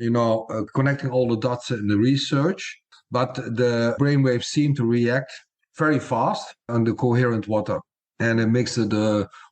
Speaker 3: connecting all the dots in the research. But the brainwaves seem to react very fast on the coherent water. And it makes it,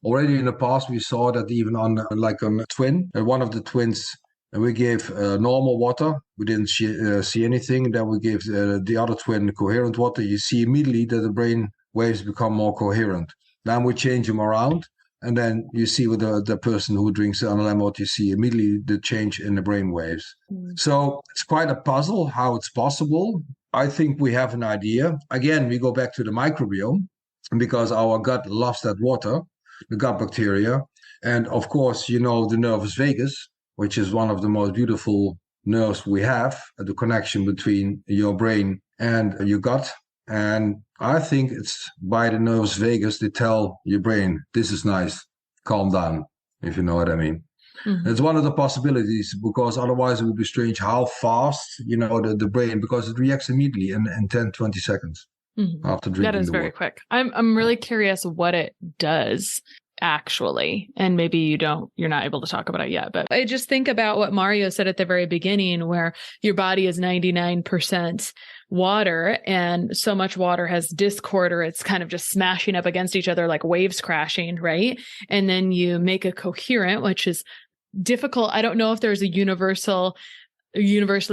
Speaker 3: already in the past, we saw that even on a twin, one of the twins, we gave normal water. We didn't see anything. Then we gave the other twin coherent water. You see immediately that the brain waves become more coherent. Then we change them around. And then you see with the person who drinks Analemma Water, you see immediately the change in the brain waves. So it's quite a puzzle how it's possible. I think we have an idea. Again, we go back to the microbiome because our gut loves that water, the gut bacteria. And of course, the nervus vagus, which is one of the most beautiful nerves we have, the connection between your brain and your gut. And I think it's by the nervus vagus, they tell your brain, this is nice, calm down, if you know what I mean. Mm-hmm. It's one of the possibilities because otherwise it would be strange how fast, the brain, because it reacts immediately in 10, 20 seconds after drinking the water.
Speaker 2: That is very quick. I'm really curious what it does actually. And maybe you're not able to talk about it yet, but I just think about what Mario said at the very beginning, where your body is 99% water and so much water has discord, or it's kind of just smashing up against each other like waves crashing, right? And then you make a coherent, which is difficult. I don't know if there's a universally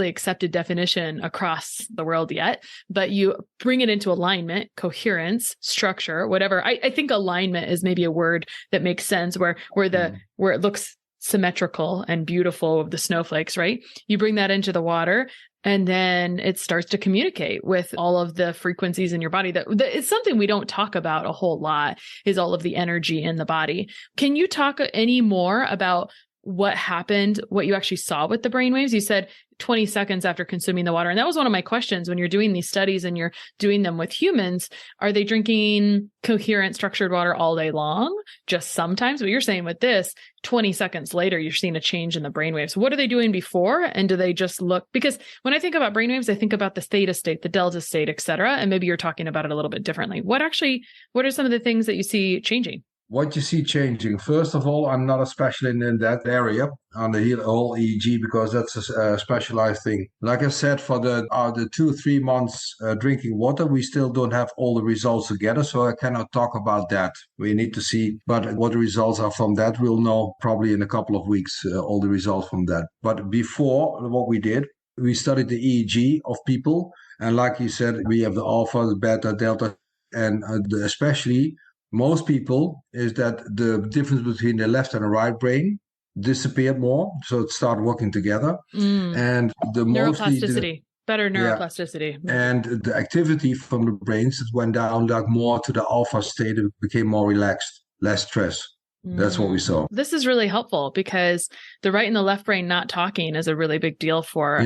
Speaker 2: accepted definition across the world yet, but you bring it into alignment, coherence, structure, whatever. I think alignment is maybe a word that makes sense where it looks symmetrical and beautiful of the snowflakes, right? You bring that into the water and then it starts to communicate with all of the frequencies in your body. That it's something we don't talk about a whole lot, is all of the energy in the body. Can you talk any more about what happened, what you actually saw with the brainwaves? You said 20 seconds after consuming the water. And that was one of my questions when you're doing these studies and you're doing them with humans. Are they drinking coherent, structured water all day long? Just sometimes? But you're saying with this, 20 seconds later, you're seeing a change in the brainwaves. What are they doing before? And do they just look? Because when I think about brainwaves, I think about the theta state, the delta state, et cetera. And maybe you're talking about it a little bit differently. What are some of the things that you see changing?
Speaker 3: what you see changing. First of all, I'm not a specialist in that area on the whole EEG because that's a specialized thing. Like I said, for the 2-3 months drinking water, we still don't have all the results together, so I cannot talk about that. We need to see, but what the results are from that, we'll know probably in a couple of weeks, all the results from that. But before, what we did, we studied the EEG of people, and like you said, we have the alpha, the beta, delta, and especially most people is that the difference between the left and the right brain disappeared more, so it started working together. And the
Speaker 2: neuroplasticity, better neuroplasticity.
Speaker 3: Yeah. And the activity from the brains went down like more to the alpha state. It became more relaxed, less stress. That's what we saw.
Speaker 2: This is really helpful because the right and the left brain not talking is a really big deal for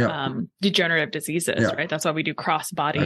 Speaker 2: degenerative diseases, right? That's why we do cross-body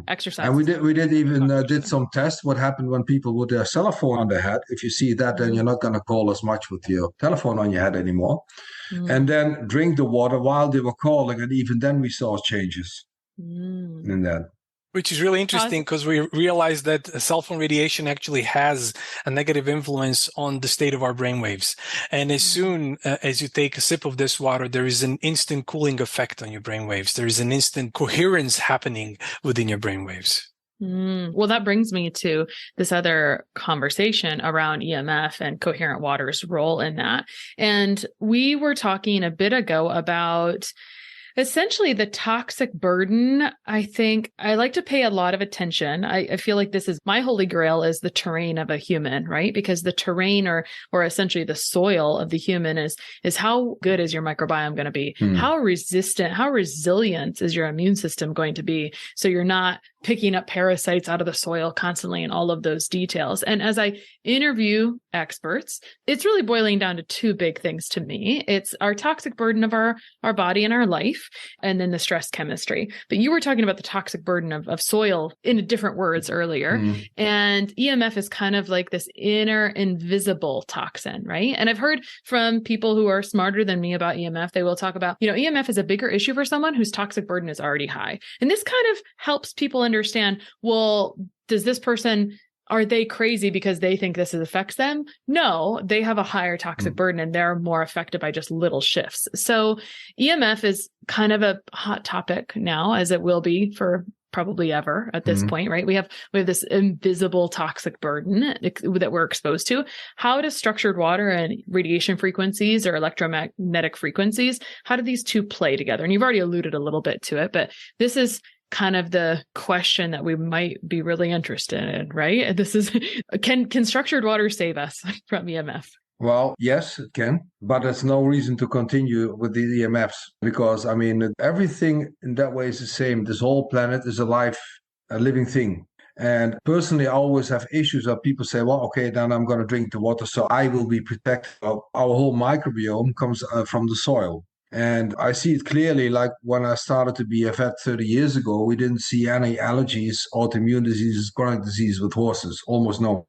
Speaker 2: exercise.
Speaker 3: And we did even did some tests. What happened when people with their cell phone on their head? If you see that, then you're not going to call as much with your telephone on your head anymore. And then drink the water while they were calling, and even then we saw changes in that.
Speaker 1: Which is really interesting because we realize that cell phone radiation actually has a negative influence on the state of our brainwaves. And as soon as you take a sip of this water, there is an instant cooling effect on your brainwaves. There is an instant coherence happening within your brainwaves.
Speaker 2: Well, that brings me to this other conversation around EMF and coherent water's role in that. And we were talking a bit ago about essentially the toxic burden. I think I like to pay a lot of attention. I feel like this is my holy grail is the terrain of a human, right? Because the terrain or essentially the soil of the human is how good is your microbiome going to be? How resistant, how resilient is your immune system going to be? So you're not picking up parasites out of the soil constantly and all of those details. And as I interview experts, it's really boiling down to two big things to me. It's our toxic burden of our body and our life, and then the stress chemistry. But you were talking about the toxic burden of soil in different words earlier. And EMF is kind of like this inner invisible toxin, right? And I've heard from people who are smarter than me about EMF, they will talk about, EMF is a bigger issue for someone whose toxic burden is already high. And this kind of helps people understand, well, does this person, are they crazy because they think this affects them? No, they have a higher toxic burden and they're more affected by just little shifts. So EMF is kind of a hot topic now, as it will be for probably ever at this point, right? We have this invisible toxic burden that we're exposed to. How does structured water and radiation frequencies or electromagnetic frequencies, how do these two play together? And you've already alluded a little bit to it, but this is kind of the question that we might be really interested in, right? This is, can structured water save us from EMF?
Speaker 3: Well, yes, it can, but there's no reason to continue with the EMFs because, everything in that way is the same. This whole planet is a living thing. And personally, I always have issues where people say, well, okay, then I'm going to drink the water, so I will be protected. Our whole microbiome comes from the soil. And I see it clearly, like when I started to be a vet 30 years ago, we didn't see any allergies, autoimmune diseases, chronic disease with horses, almost no.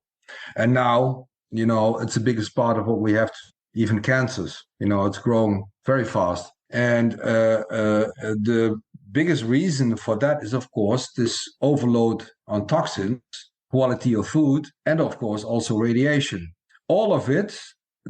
Speaker 3: And now, it's the biggest part of what we have, even cancers. It's growing very fast. And the biggest reason for that is, of course, this overload on toxins, quality of food, and of course, also radiation. All of it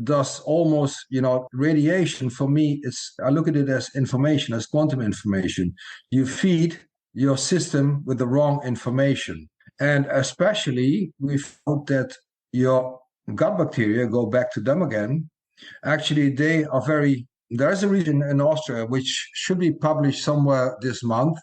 Speaker 3: does almost, radiation for me, I look at it as information, as quantum information. You feed your system with the wrong information. And especially, we found that your gut bacteria, go back to them again, actually, they are there's a region in Austria, which should be published somewhere this month,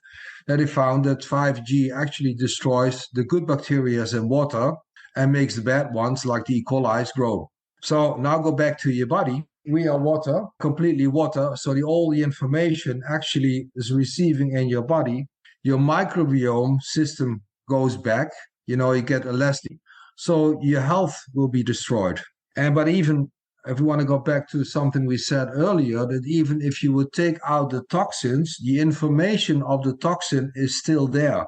Speaker 3: that they found that 5G actually destroys the good bacteria in water and makes the bad ones, like the E. coli, grow. So now go back to your body. We are water, completely water. So all the information actually is receiving in your body. Your microbiome system goes back. You get elastic. So your health will be destroyed. But even if we want to go back to something we said earlier, that even if you would take out the toxins, the information of the toxin is still there.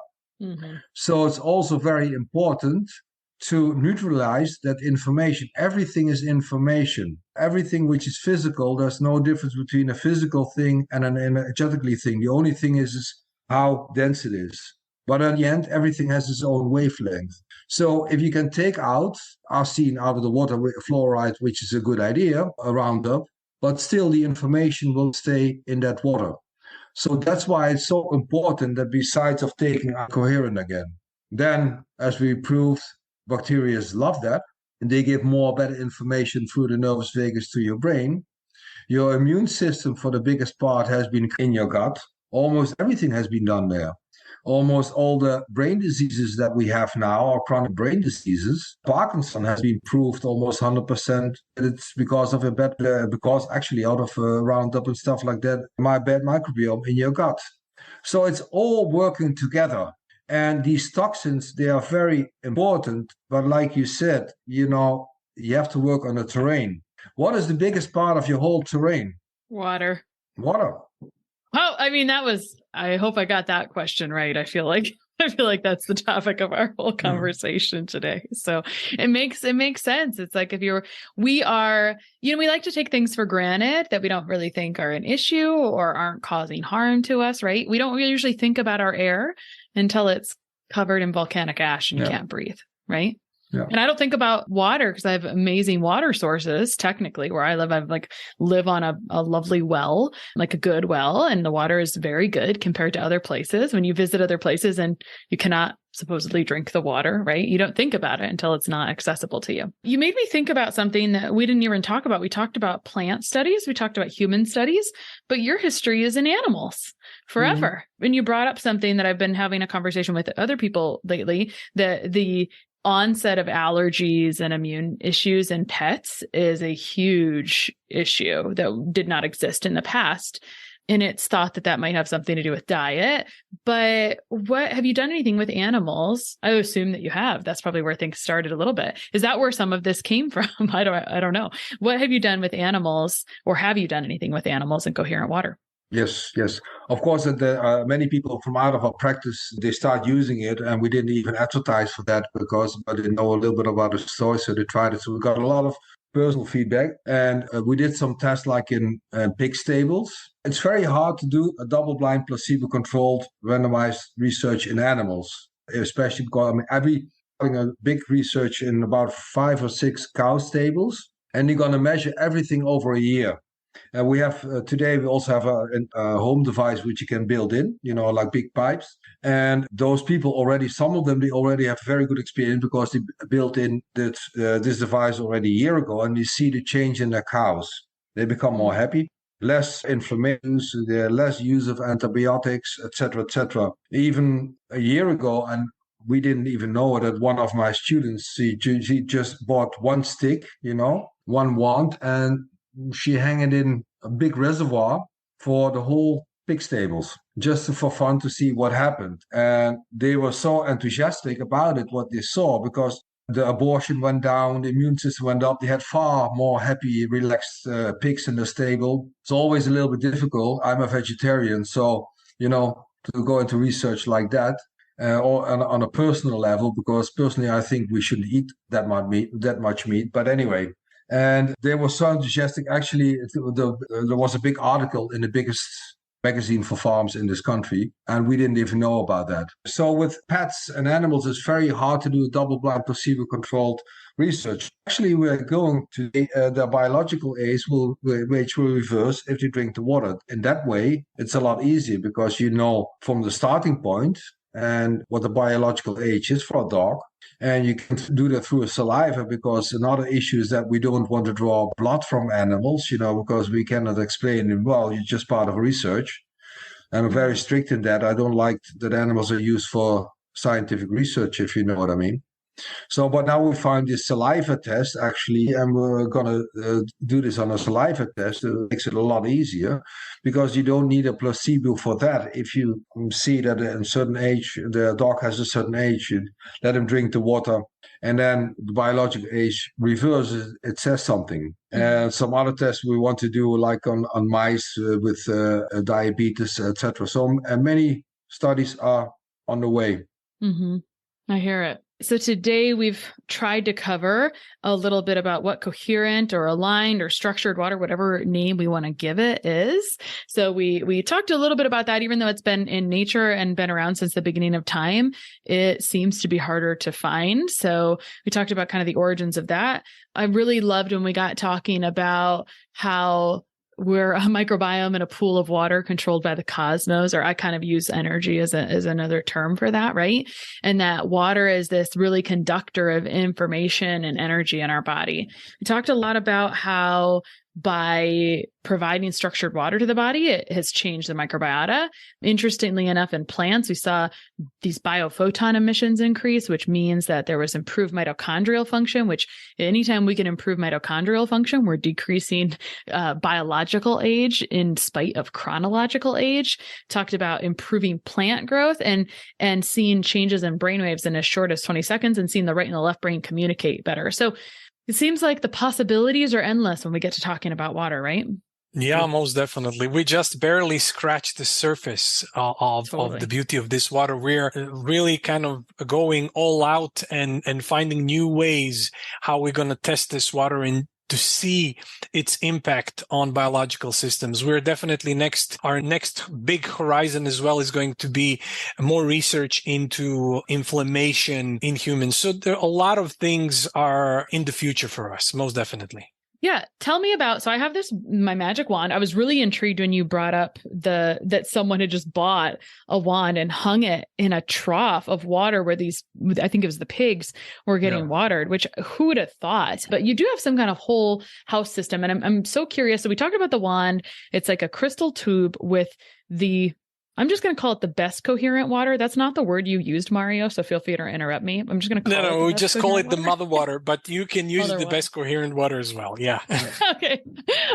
Speaker 3: So it's also very important to neutralize that information. Everything is information. Everything which is physical, there's no difference between a physical thing and an energetically thing. The only thing is how dense it is. But at the end, everything has its own wavelength. So if you can take out arsine out of the water with fluoride, which is a good idea, a Roundup, but still the information will stay in that water. So that's why it's so important that besides of taking out coherent again, then as we proved, bacteria love that, and they give more better information through the nervous vagus to your brain. Your immune system, for the biggest part, has been in your gut. Almost everything has been done there. Almost all the brain diseases that we have now are chronic brain diseases. Parkinson has been proved almost 100% that it's because of because actually out of Roundup and stuff like that, my bad microbiome in your gut. So it's all working together. And these toxins, they are very important. But like you said, you have to work on the terrain. What is the biggest part of your whole terrain?
Speaker 2: Water.
Speaker 3: Water.
Speaker 2: Oh, I mean, I hope I got that question right. I feel like that's the topic of our whole conversation today. So it makes sense. It's like we like to take things for granted that we don't really think are an issue or aren't causing harm to us, right? We don't usually think about our air until it's covered in volcanic ash and you can't breathe, right?
Speaker 3: Yeah.
Speaker 2: And I don't think about water because I have amazing water sources. Technically, where I live, I live on a lovely well, like a good well, and the water is very good compared to other places. When you visit other places and you cannot supposedly drink the water, right? You don't think about it until it's not accessible to you. You made me think about something that we didn't even talk about. We talked about plant studies, we talked about human studies, but your history is in animals forever. And you brought up something that I've been having a conversation with other people lately, that the onset of allergies and immune issues in pets is a huge issue that did not exist in the past. And it's thought that might have something to do with diet. But have you done anything with animals? I assume that you have. That's probably where things started a little bit. Is that where some of this came from? I don't know. What have you done with animals, or have you done anything with animals in coherent water?
Speaker 3: Yes. Of course, there are many people from out of our practice, they start using it, and we didn't even advertise for that but they know a little bit about the story, so they tried it. So we got a lot of personal feedback, and we did some tests like in pig stables. It's very hard to do a double-blind, placebo-controlled, randomized research in animals, especially because having a big research in about 5 or 6 cow stables, and you're going to measure everything over a year. And we have today, we also have a home device which you can build in, like big pipes. And those people already, some of them, they already have very good experience because they built in this device already a year ago, and you see the change in their cows. They become more happy, less inflammation, less use of antibiotics, etc., etc. Even a year ago, and we didn't even know that one of my students, she just bought one stick, one wand, and she hang it in a big reservoir for the whole pig stables, just for fun to see what happened. And they were so enthusiastic about it, what they saw, because the abortion went down, the immune system went up. They had far more happy, relaxed pigs in the stable. It's always a little bit difficult. I'm a vegetarian, so, to go into research like that, or on a personal level, because personally, I think we shouldn't eat that much meat. But anyway, and they were so enthusiastic. Actually, there was a big article in the biggest magazine for farms in this country, and we didn't even know about that. So with pets and animals, it's very hard to do a double-blind, placebo-controlled research. Actually, we're going to the biological age which will reverse if you drink the water. In that way, it's a lot easier because from the starting point and what the biological age is for a dog. And you can do that through a saliva, because another issue is that we don't want to draw blood from animals, because we cannot explain it well. It's just part of research. And I'm very strict in that. I don't like that animals are used for scientific research, if you know what I mean. So, but now we find this saliva test actually, and we're going to do this on a saliva test. It makes it a lot easier because you don't need a placebo for that. If you see that at a certain age, the dog has a certain age, you let him drink the water, and then the biological age reverses, it says something. And some other tests we want to do, like on mice with diabetes, etc. So many studies are on the way.
Speaker 2: Mm-hmm. I hear it. So today we've tried to cover a little bit about what coherent or aligned or structured water, whatever name we want to give it, is. So we talked a little bit about that, even though it's been in nature and been around since the beginning of time, it seems to be harder to find. So we talked about kind of the origins of that. I really loved when we got talking about how we're a microbiome in a pool of water controlled by the cosmos, or I kind of use energy as another term for that, right? And that water is this really conductor of information and energy in our body. We talked a lot about how by providing structured water to the body, it has changed the microbiota. Interestingly enough, in plants, we saw these biophoton emissions increase, which means that there was improved mitochondrial function, which anytime we can improve mitochondrial function, we're decreasing biological age in spite of chronological age. Talked about improving plant growth and seeing changes in brainwaves in as short as 20 seconds and seeing the right and the left brain communicate better. So it seems like the possibilities are endless when we get to talking about water, right?
Speaker 1: Yeah, most definitely. We just barely scratched the surface of the beauty of this water. We're really kind of going all out and finding new ways how we're going to test this water and to see its impact on biological systems. We're definitely our next big horizon as well is going to be more research into inflammation in humans. So there are a lot of things are in the future for us, most definitely.
Speaker 2: Yeah. Tell me about, so I have my magic wand. I was really intrigued when you brought up that someone had just bought a wand and hung it in a trough of water where I think it was the pigs were getting watered, which who would have thought? But you do have some kind of whole house system. And I'm so curious. So we talked about the wand. It's like a crystal tube with I'm just going to call it the best coherent water. That's not the word you used, Mario, so feel free to interrupt me. I'm just going to call it
Speaker 1: we just call it the mother water, but you can use the best coherent water as well. Yeah.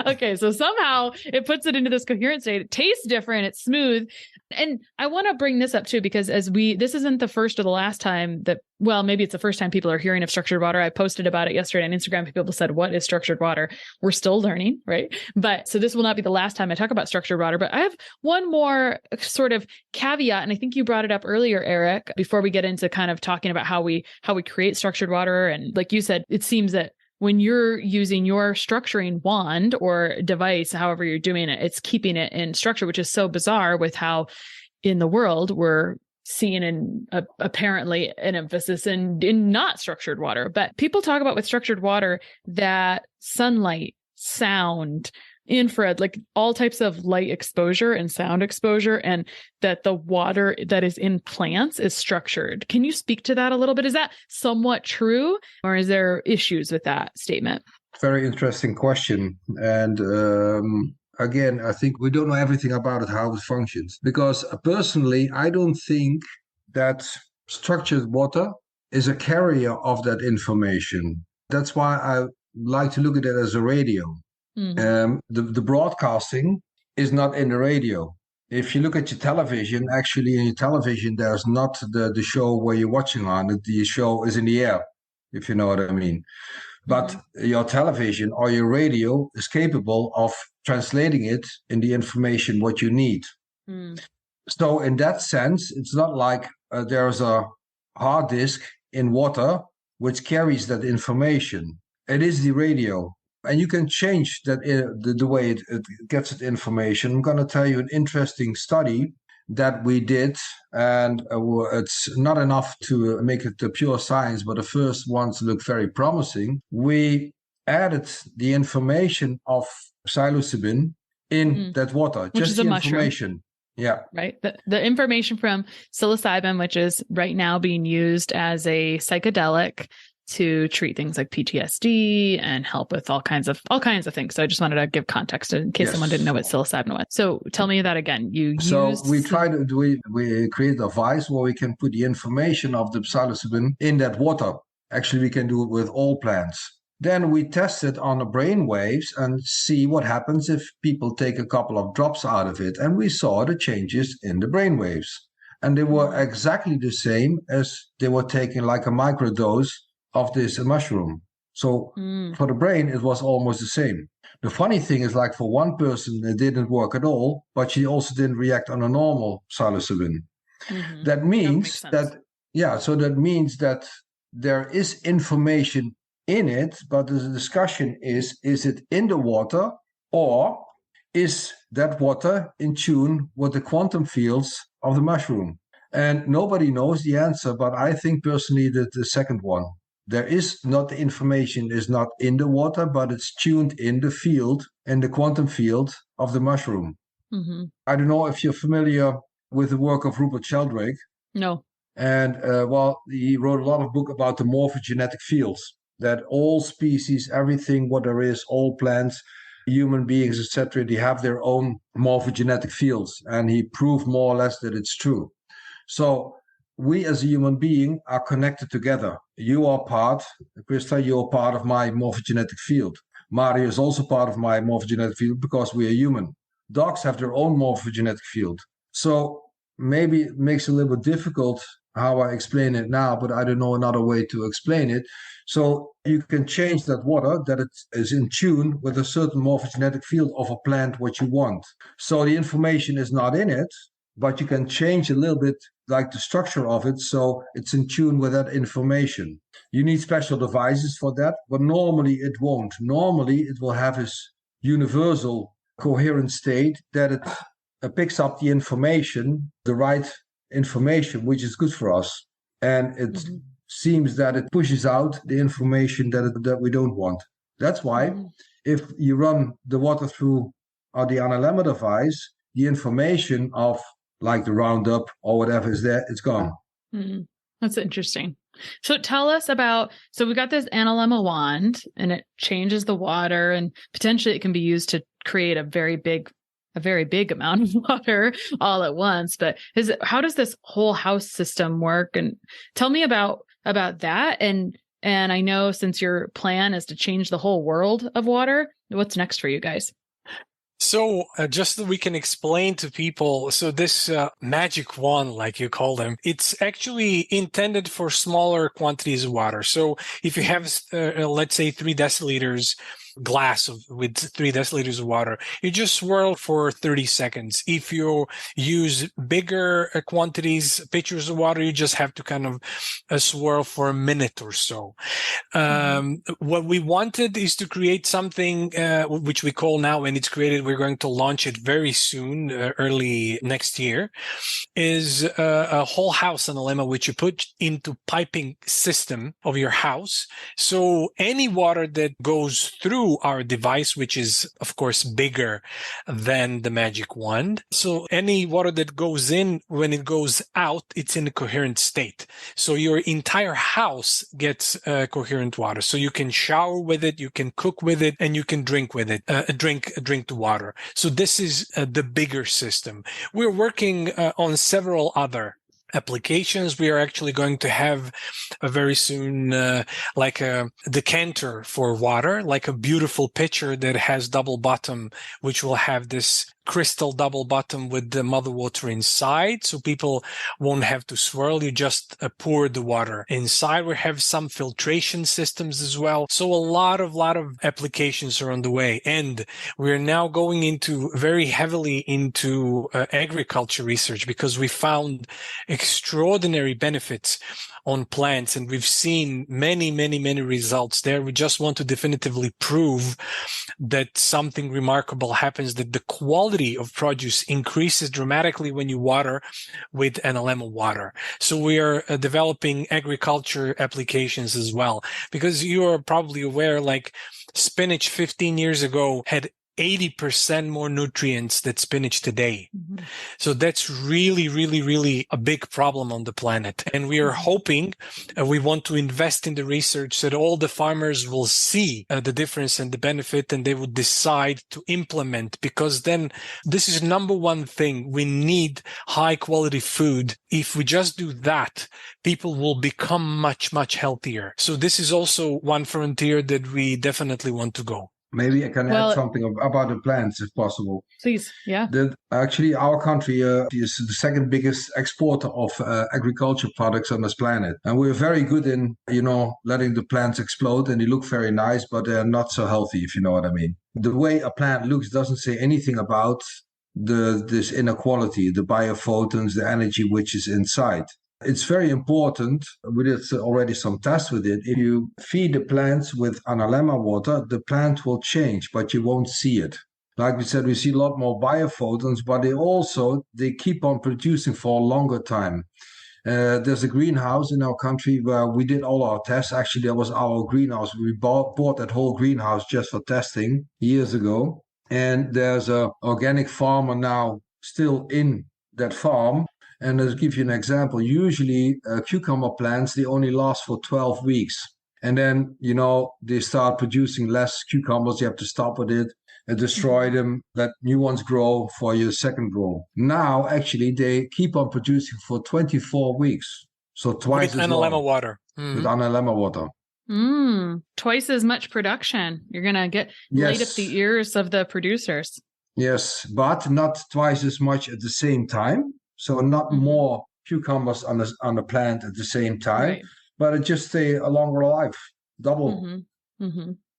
Speaker 2: Okay. So somehow it puts it into this coherent state. It tastes different. It's smooth. And I want to bring this up too, because this isn't the first or the last time maybe it's the first time people are hearing of structured water. I posted about it yesterday on Instagram. People said, what is structured water? We're still learning, right? But so this will not be the last time I talk about structured water, but I have one more sort of caveat. And I think you brought it up earlier, Eric, before we get into kind of talking about how we create structured water. And like you said, it seems that when you're using your structuring wand or device, however you're doing it, it's keeping it in structure, which is so bizarre with how in the world we're seeing apparently an emphasis in not structured water. But people talk about with structured water that sunlight, sound, infrared, like all types of light exposure and sound exposure, and that the water that is in plants is structured. Can you speak to that a little bit? Is that somewhat true, or is there issues with that statement?
Speaker 3: Very interesting question. And again, I think we don't know everything about it, how it functions. Because personally, I don't think that structured water is a carrier of that information. That's why I like to look at it as a radio. Mm-hmm. The broadcasting is not in the radio. If you look at your television, actually in your television, there's not the show where you're watching on it. The show is in the air, if you know what I mean. But your television or your radio is capable of translating it in the information what you need. So in that sense, it's not like there's a hard disk in water which carries that information. It is the radio. And you can change that the way it gets its information. I'm going to tell you an interesting study that we did, and it's not enough to make it pure science, but the first ones look very promising. We added the information of psilocybin in that water,
Speaker 2: which
Speaker 3: just
Speaker 2: is
Speaker 3: the
Speaker 2: a
Speaker 3: information.
Speaker 2: Mushroom.
Speaker 3: Yeah.
Speaker 2: Right. The information from psilocybin, which is right now being used as a psychedelic to treat things like PTSD and help with all kinds of things. So I just wanted to give context in case someone didn't know what psilocybin was. So tell me that again.
Speaker 3: We create a device where we can put the information of the psilocybin in that water. Actually, we can do it with all plants. Then we test it on the brain waves and see what happens if people take a couple of drops out of it. And we saw the changes in the brain waves. And they were exactly the same as they were taking like a microdose of this mushroom. So for the brain, it was almost the same. The funny thing is, like, for one person, it didn't work at all, but she also didn't react on a normal psilocybin. That means that means that there is information in it, but the discussion is it in the water, or is that water in tune with the quantum fields of the mushroom? And nobody knows the answer, but I think personally that the second one. There is not, the information is not in the water, but it's tuned in the field, in the quantum field of the mushroom.
Speaker 2: Mm-hmm.
Speaker 3: I don't know if you're familiar with the work of Rupert Sheldrake.
Speaker 2: No.
Speaker 3: And he wrote a lot of book about the morphogenetic fields, that all species, everything what there is, all plants, human beings, etc., they have their own morphogenetic fields. And he proved more or less that it's true. So we as a human being are connected together. You are part, Krista, you're part of my morphogenetic field. Mario is also part of my morphogenetic field because we are human. Dogs have their own morphogenetic field. So maybe it makes it a little bit difficult how I explain it now, but I don't know another way to explain it. So you can change that water, that it is in tune with a certain morphogenetic field of a plant, what you want. So the information is not in it, but you can change a little bit like the structure of it so it's in tune with that information. You need special devices for that, but normally it won't. Normally it will have this universal coherent state that it picks up the information, the right information, which is good for us. And it seems that it pushes out the information that we don't want. That's why if you run the water through the Analemma device, the information of like the Roundup or whatever is there, it's gone.
Speaker 2: Mm-hmm. That's interesting. So tell us about, so we got this Analemma wand and it changes the water and potentially it can be used to create a very big amount of water all at once. But how does this whole house system work? And tell me about that. And I know since your plan is to change the whole world of water, what's next for you guys?
Speaker 1: So just so we can explain to people, so this magic wand, like you call them, it's actually intended for smaller quantities of water. So if you have, let's say, 3 deciliters glass with 3 deciliters of water, you just swirl for 30 seconds. If you use bigger quantities, pitchers of water, you just have to kind of swirl for a minute or so. What we wanted is to create something which we call now, when it's created, we're going to launch it very soon, early next year, is a whole house analemma, which you put into piping system of your house. So any water that goes through our device, which is of course bigger than the magic wand. So any water that goes in, when it goes out, it's in a coherent state. So your entire house gets coherent water. So you can shower with it, you can cook with it, and you can drink with it, drink the water. So this is the bigger system. We're working on several other applications. We are actually going to have very soon like a decanter for water, like a beautiful pitcher that has double bottom, which will have this crystal double bottom with the mother water inside, so people won't have to swirl. You just pour the water inside. We have some filtration systems as well. So a lot of applications are on the way, and we're now going into very heavily into agriculture research, because we found extraordinary benefits on plants, and we've seen many results there. We just want to definitively prove that something remarkable happens, that the quality of produce increases dramatically when you water with Analemma water. So we are developing agriculture applications as well, because you are probably aware, like spinach 15 years ago had 80% more nutrients than spinach today. So that's really a big problem on the planet. And we are hoping, we want to invest in the research so that all the farmers will see the difference and the benefit, and they would decide to implement, because then this is number one thing. We need high quality food. If we just do that, people will become much healthier. So this is also one frontier that we definitely want to go.
Speaker 3: Maybe I can add something about the plants, if possible.
Speaker 2: Please, yeah.
Speaker 3: Actually, our country is the second biggest exporter of agriculture products on this planet. And we're very good in, letting the plants explode, and they look very nice, but they're not so healthy, if you know what I mean. The way a plant looks doesn't say anything about this inequality, the biophotons, the energy which is inside. It's very important. We did already some tests with it. If you feed the plants with Analemma water, the plant will change, but you won't see it. Like we said, we see a lot more biophotons, but they keep on producing for a longer time. There's a greenhouse in our country where we did all our tests. Actually, that was our greenhouse. We bought that whole greenhouse just for testing years ago. And there's an organic farmer now still in that farm. And to give you an example, usually cucumber plants, they only last for 12 weeks. And then, they start producing less cucumbers. You have to stop with it and destroy them, let new ones grow for your second grow. Now, actually, they keep on producing for 24 weeks. So twice as long.
Speaker 1: With Analemma water.
Speaker 3: Mm-hmm. With Analemma water.
Speaker 2: Twice as much production. You're going to light up the ears of the producers.
Speaker 3: Yes, but not twice as much at the same time. So not more cucumbers on the plant at the same time, but it just stay a longer life, double.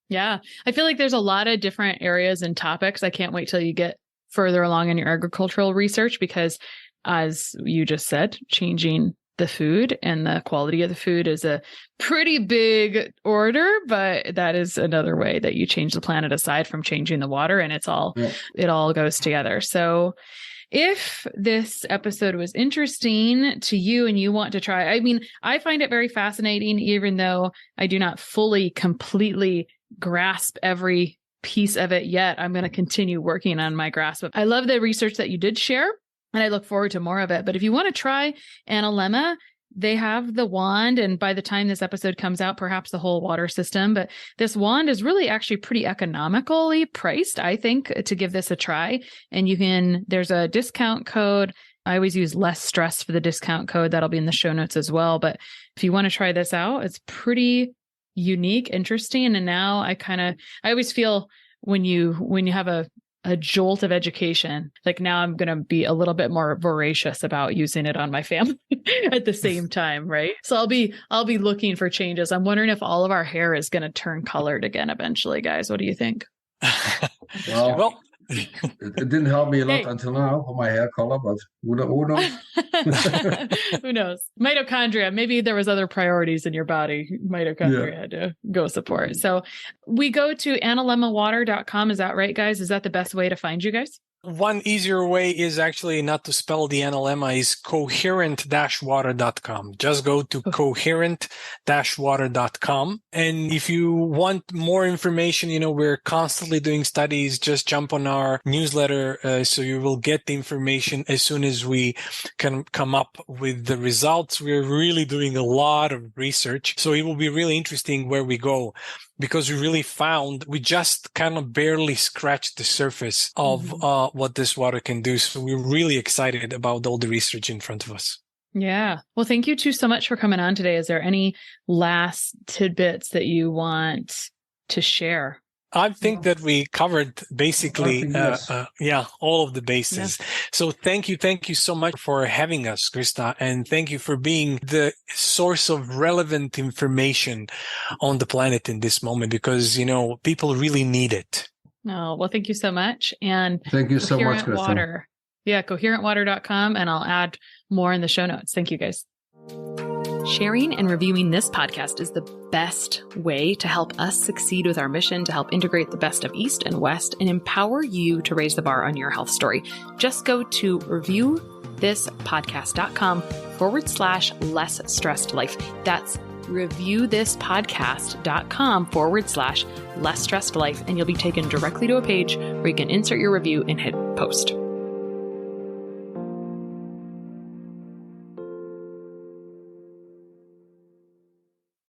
Speaker 2: Yeah, I feel like there's a lot of different areas and topics. I can't wait till you get further along in your agricultural research because, as you just said, changing the food and the quality of the food is a pretty big order, but that is another way that you change the planet aside from changing the water, and it all goes together. So if this episode was interesting to you and you want to try, I find it very fascinating, even though I do not fully, completely grasp every piece of it yet. I'm going to continue working on my grasp. I love the research that you did share, and I look forward to more of it. But if you want to try Analemma, they have the wand, and by the time this episode comes out, perhaps the whole water system. But this wand is really actually pretty economically priced, I think, to give this a try. And there's a discount code. I always use less stress for the discount code. That'll be in the show notes as well. But if you want to try this out, it's pretty unique, interesting. And now I always feel when you have a jolt of education, like now I'm going to be a little bit more voracious about using it on my family at the same time. Right. So I'll be looking for changes. I'm wondering if all of our hair is going to turn colored again eventually, guys. What do you think?
Speaker 3: Well, it didn't help me a lot until now for my hair color, but who knows?
Speaker 2: Who knows? Mitochondria. Maybe there was other priorities in your body. Mitochondria had to go support. So we go to analemmawater.com. Is that right, guys? Is that the best way to find you guys?
Speaker 1: One easier way is actually not to spell the Analemma, is coherent-water.com. Just go to coherent-water.com. And if you want more information, we're constantly doing studies. Just jump on our newsletter so you will get the information as soon as we can come up with the results. We're really doing a lot of research. So it will be really interesting where we go, because we just kind of barely scratched the surface of what this water can do. So we're really excited about all the research in front of us.
Speaker 2: Yeah. Well, thank you two so much for coming on today. Is there any last tidbits that you want to share?
Speaker 1: I think that we covered basically, all of the bases. Yeah. So thank you so much for having us, Krista, and thank you for being the source of relevant information on the planet in this moment, because, people really need it.
Speaker 2: Oh, well, thank you so much. And
Speaker 3: thank you so much, Krista.
Speaker 2: Water. Yeah, coherentwater.com, and I'll add more in the show notes. Thank you, guys. Sharing and reviewing this podcast is the best way to help us succeed with our mission to help integrate the best of East and West and empower you to raise the bar on your health story. Just go to reviewthispodcast.com/less stressed life. That's reviewthispodcast.com/less stressed life. And you'll be taken directly to a page where you can insert your review and hit post.